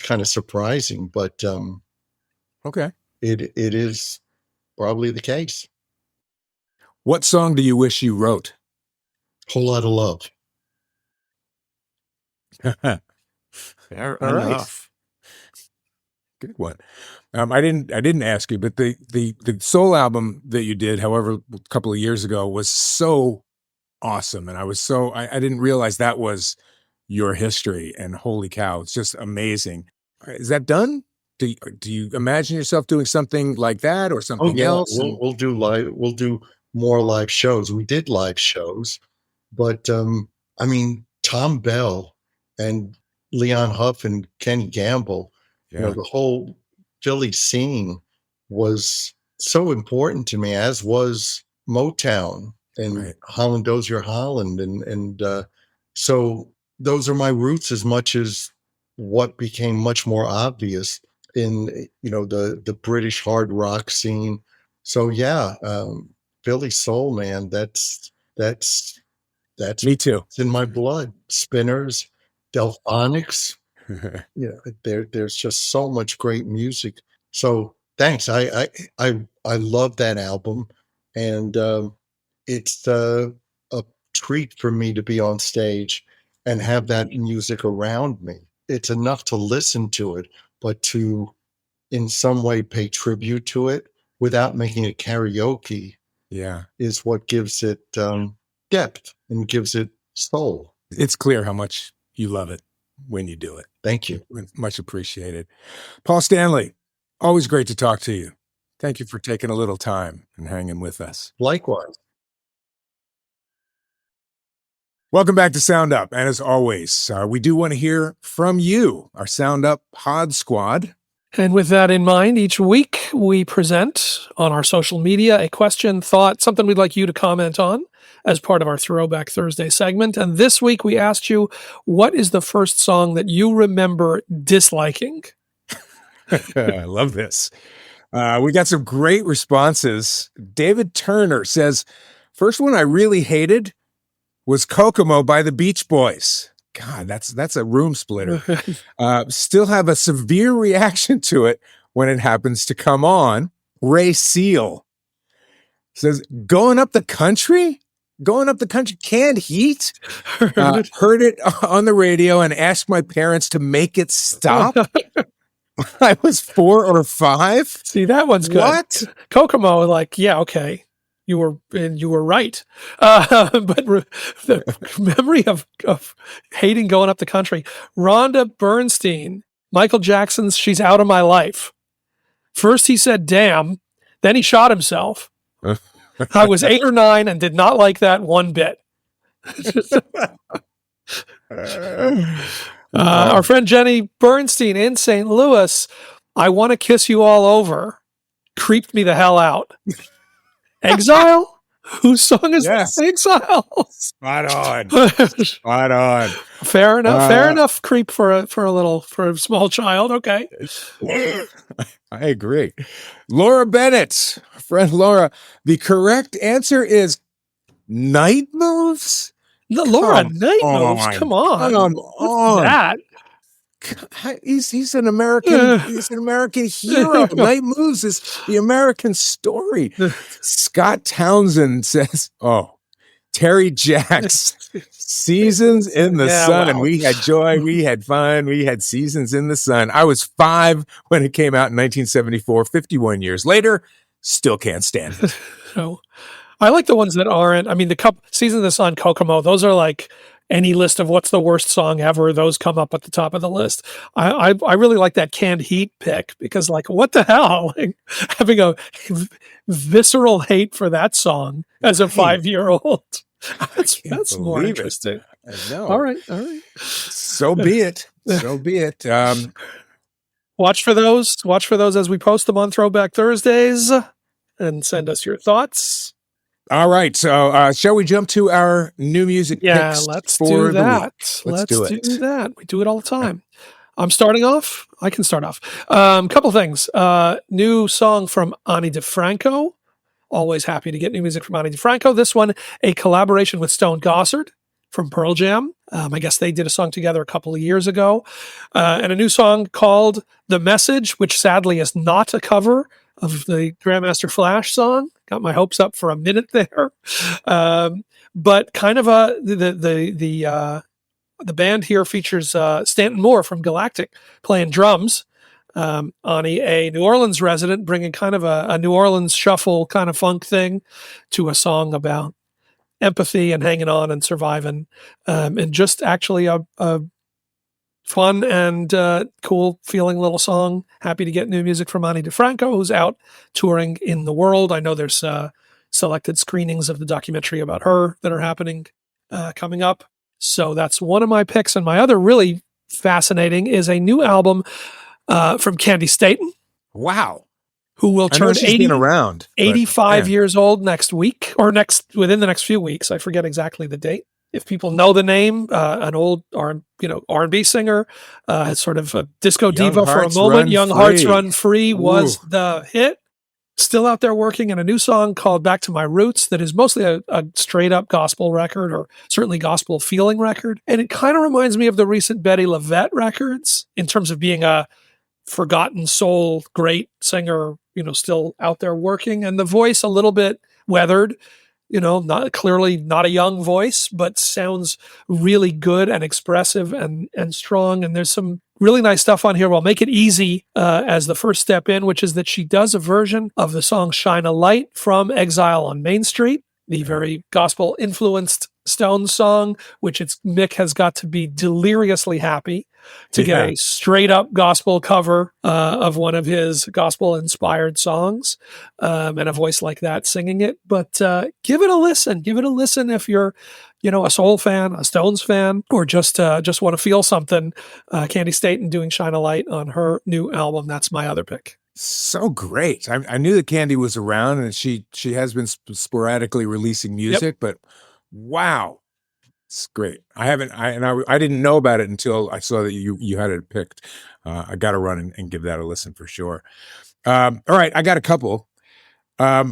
kind of surprising, but okay, it is probably the case. What song do you wish you wrote? Whole Lot of Love. Fair Right. enough. Good one. I didn't ask you, but the soul album that you did, however, a couple of years ago, was so awesome, and I didn't realize that was your history. And holy cow, it's just amazing. Is that done? Do you imagine yourself doing something like that or something else? We'll do live. We'll do more live shows. We did live shows, but I mean, Tom Bell and Leon Huff and Kenny Gamble. Yeah. The whole Philly scene was so important to me, as was Motown and Holland Dozier Holland. And so those are my roots as much as, what became much more obvious in, the British hard rock scene. So yeah, Philly soul, man, that's Me too. it's in my blood. Spinners, Delphonics. Yeah, there's just so much great music. So thanks. I love that album, and it's a treat for me to be on stage and have that music around me. It's enough to listen to it, but to in some way pay tribute to it without making it karaoke Yeah. is what gives it depth and gives it soul. It's clear how much you love it when you do it. Thank you. Much appreciated. Paul Stanley, always great to talk to you. Thank you for taking a little time and hanging with us. Likewise. Welcome back to Sound Up. And as always, we do want to hear from you, our Sound Up Pod Squad. And with that in mind, each week we present on our social media a question, thought, something we'd like you to comment on as part of our Throwback Thursday segment. And this week we asked you, what is the first song that you remember disliking? I love this. We got some great responses. David Turner says, first one I really hated was Kokomo by the Beach Boys. God, that's a room splitter. Still have a severe reaction to it when it happens to come on. Ray Seal says, going up the country, canned heat. Heard it on the radio and asked my parents to make it stop. I was 4 or 5. See, that one's good. What? Kokomo, like, yeah, okay. You were right. But the memory of hating going up the country. Rhonda Bernstein, Michael Jackson's She's Out of My Life. First he said, damn. Then he shot himself. I was 8 or 9 and did not like that one bit. Our friend Jenny Bernstein in St. Louis, I Want to Kiss You All Over, creeped me the hell out. Exile? Whose song is Exile? Spot on. Fair enough. Creep for a small child. Okay. I agree. Laura Bennett, friend Laura, the correct answer is Night Moves. No, Laura, Night Moves. Come on. What's that? He's an American. He's an American hero. Night Moves is the American story. Scott Townsend says, "Oh, Terry Jacks, Seasons in the Sun," and we had joy, we had fun, we had Seasons in the Sun. I was 5 when it came out in 1974. 51 years later, still can't stand it. So, I like the ones that aren't. I mean, the Seasons in the Sun, Kokomo. Those are like any list of what's the worst song ever, those come up at the top of the list. I really like that Canned Heat pick because, like, what the hell? Like, having a visceral hate for that song as a 5-year-old. That's more interesting. I know. All right. So be it. Watch for those as we post them on Throwback Thursdays and send us your thoughts. All right, so shall we jump to our new music picks? Let's do that. Let's do that. We do it all the time. I'm starting off. I can start off. Couple things. New song from Ani DiFranco. Always happy to get new music from Ani DiFranco. This one, a collaboration with Stone Gossard from Pearl Jam. I guess they did a song together a couple of years ago. And a new song called The Message, which sadly is not a cover of the Grandmaster Flash song. Got my hopes up for a minute there. But kind of the band here features Stanton Moore from Galactic playing drums. Ani, a New Orleans resident, bringing kind of a New Orleans shuffle kind of funk thing to a song about empathy and hanging on and surviving. And just actually a fun and cool feeling little song. Happy to get new music from Ani DiFranco, who's out touring in the world. I know there's selected screenings of the documentary about her that are happening coming up. So that's one of my picks. And my other really fascinating is a new album from Candi Staton. Wow. Who will turn 85 years old next week or within the next few weeks. I forget exactly the date. if people know the name, an old R&B singer, sort of a disco Young diva for a Hearts moment. Run Young Hearts Free. Run Free was Ooh. the hit. Still out there working in a new song called Back to My Roots that is mostly a straight up gospel record, or certainly gospel feeling record. And it kind of reminds me of the recent Betty LaVette records in terms of being a forgotten soul, great singer, still out there working, and the voice a little bit weathered, not clearly not a young voice, but sounds really good and expressive and strong. And there's some really nice stuff on here. We'll make it easy as the first step in, which is that she does a version of the song Shine a Light from Exile on Main Street, the very gospel influenced Stones song, which Mick has got to be deliriously happy to get a straight up gospel cover of one of his gospel inspired songs, and a voice like that singing it. But give it a listen. Give it a listen if you're, a soul fan, a Stones fan, or just want to feel something. Candi Staton doing Shine a Light on her new album. That's my other pick. So great. I knew that Candi was around, and she has been sporadically releasing music, but wow, it's great. I didn't know about it until I saw that you had it picked. I got to run and give that a listen for sure. All right, I got a couple. I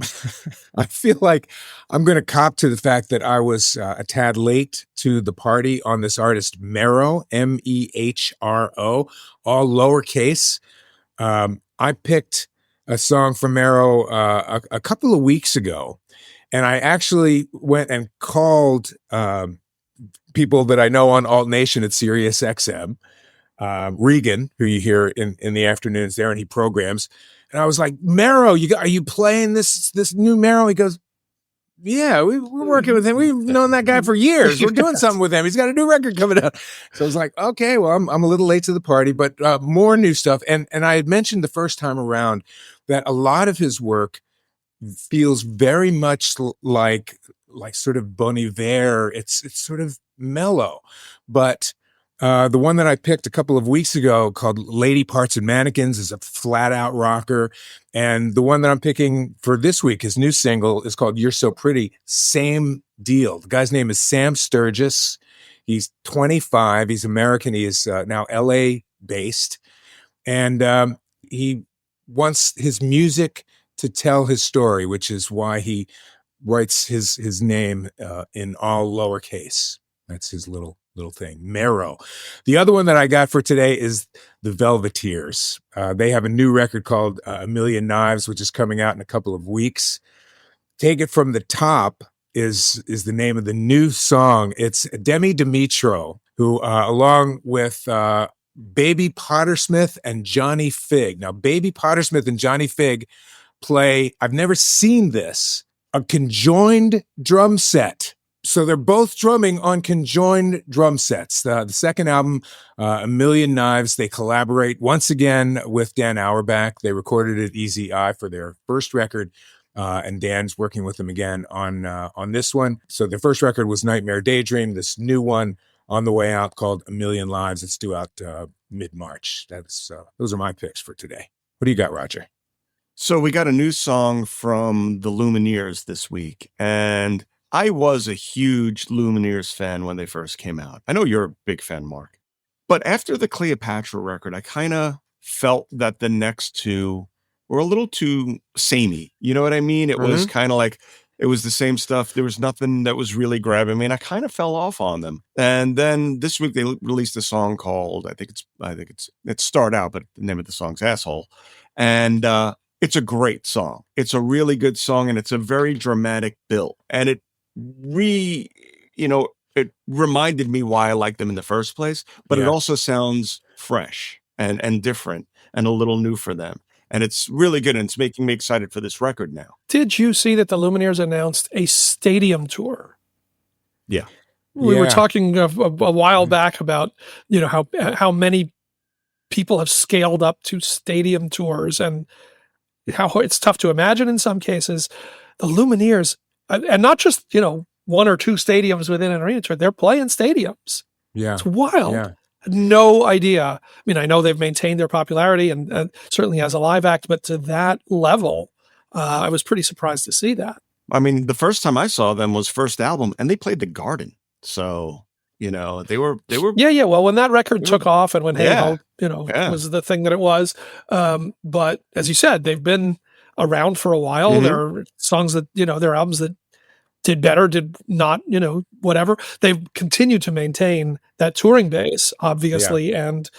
feel like I'm going to cop to the fact that I was a tad late to the party on this artist, mehro, M-E-H-R-O, all lowercase. I picked a song from mehro a couple of weeks ago, and I actually went and called people that I know on Alt Nation at Sirius XM, Regan, who you hear in the afternoons there, and he programs. And I was like, mehro, are you playing this new mehro? He goes, yeah, we're working with him. We've known that guy for years. We're doing something with him. He's got a new record coming out. So I was like, okay, well, I'm a little late to the party, but more new stuff. And I had mentioned the first time around that a lot of his work feels very much like sort of Bon Iver. It's sort of mellow, but the one that I picked a couple of weeks ago called Lady Parts and Mannequins is a flat out rocker. And the one that I'm picking for this week, his new single, is called You're So Pretty. Same deal. The guy's name is Sam Sturgis. He's 25. He's American. He is now LA based. And he wants his music to tell his story, which is why he writes his name in all lowercase. That's his little thing, mehro. The other one that I got for today is the Velveteers. They have a new record called A Million Knives, which is coming out in a couple of weeks. Take It From the Top is the name of the new song. It's Demi Dimitro, who along with Baby Pottersmith and Johnny Fig. Now, Baby Pottersmith and Johnny Fig play, I've never seen this, a conjoined drum set. So they're both drumming on conjoined drum sets. The second album, A Million Knives, they collaborate once again with Dan Auerbach. They recorded at Easy Eye for their first record, and Dan's working with them again on this one. So their first record was Nightmare Daydream. This new one on the way out called A Million Lives. It's due out mid-March. Those are my picks for today. What do you got, Roger? So we got a new song from the Lumineers this week, and I was a huge Lumineers fan when they first came out. I know you're a big fan, Mark. But after the Cleopatra record, I kind of felt that the next two were a little too samey. You know what I mean? It was kind of like, it was the same stuff. There was nothing that was really grabbing me, and I kind of fell off on them. And then this week they released a song called, I think it's Start Out, but the name of the song's Asshole. And it's a great song. It's a really good song, and it's a very dramatic build. And it it reminded me why I liked them in the first place, but it also sounds fresh and different and a little new for them. And it's really good, and it's making me excited for this record now. Did you see that the Lumineers announced a stadium tour? Yeah. We were talking a while back about, how many people have scaled up to stadium tours and how it's tough to imagine in some cases. The Lumineers, and not just, one or two stadiums within an arena tour, they're playing stadiums. Yeah. It's wild. Yeah. No idea. I mean, I know they've maintained their popularity and certainly as a live act, but to that level, I was pretty surprised to see that. I mean, the first time I saw them was first album, and they played the Garden. So, they were Yeah. Well, when that record took off and when Hey Ho, Yeah. was the thing that it was. But as you said, they've been around for a while. Mhm. There are songs that, there are albums that did better, did not, whatever. They've continued to maintain that touring base, obviously, and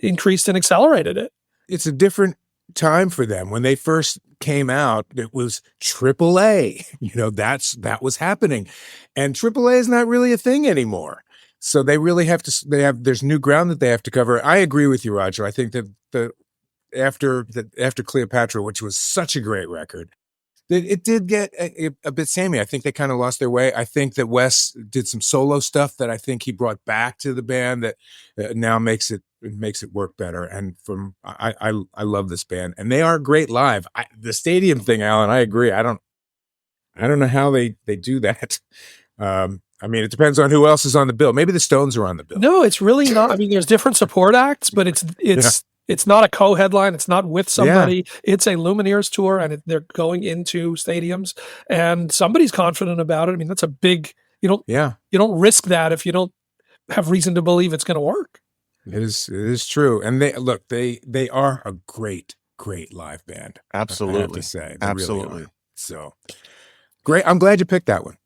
increased and accelerated it. It's a different time for them. When they first came out, it was AAA. That was happening. And AAA is not really a thing anymore. So they really there's new ground that they have to cover. I agree with you, Roger. I think that after Cleopatra, which was such a great record, it did get a bit samey. I think they kind of lost their way. I think that Wes did some solo stuff that I think he brought back to the band that now makes it work better. And I love this band, and they are great live. The stadium thing, Alan, I agree. I don't know how they do that. I mean, it depends on who else is on the bill. Maybe the Stones are on the bill. No, it's really not. I mean, there's different support acts, but it's not a co-headline. It's not with somebody. Yeah. It's a Lumineers tour, and they're going into stadiums, and somebody's confident about it. I mean, that's a big. You don't risk that if you don't have reason to believe it's going to work. It is true, and they are a great live band. Absolutely, I have to say, they absolutely. Really are. So great. I'm glad you picked that one.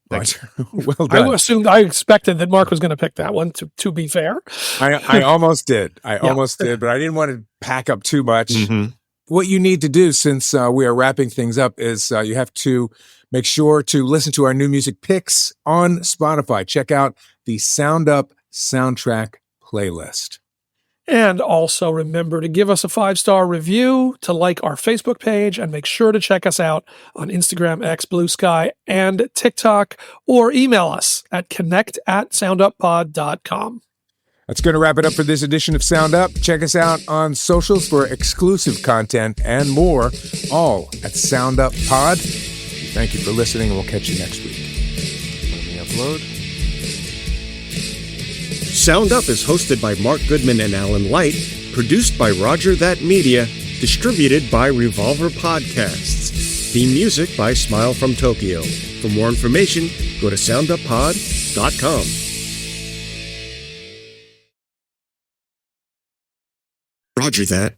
Well done. I expected that Mark was going to pick that one. To be fair, I almost did. Almost did, but I didn't want to pack up too much. Mm-hmm. What you need to do, since we are wrapping things up, is you have to make sure to listen to our new music picks on Spotify. Check out the Sound Up soundtrack playlist. And also remember to give us a 5-star review, to like our Facebook page, and make sure to check us out on Instagram, X, Blue Sky, and TikTok, or email us at connect@sounduppod.com. That's going to wrap it up for this edition of Sound Up. Check us out on socials for exclusive content and more, all at Sound Up Pod. Thank you for listening, and we'll catch you next week. Let me upload. Sound Up is hosted by Mark Goodman and Alan Light, produced by Roger That Media, distributed by Revolver Podcasts. Theme music by Smile from Tokyo. For more information, go to sounduppod.com. Roger that.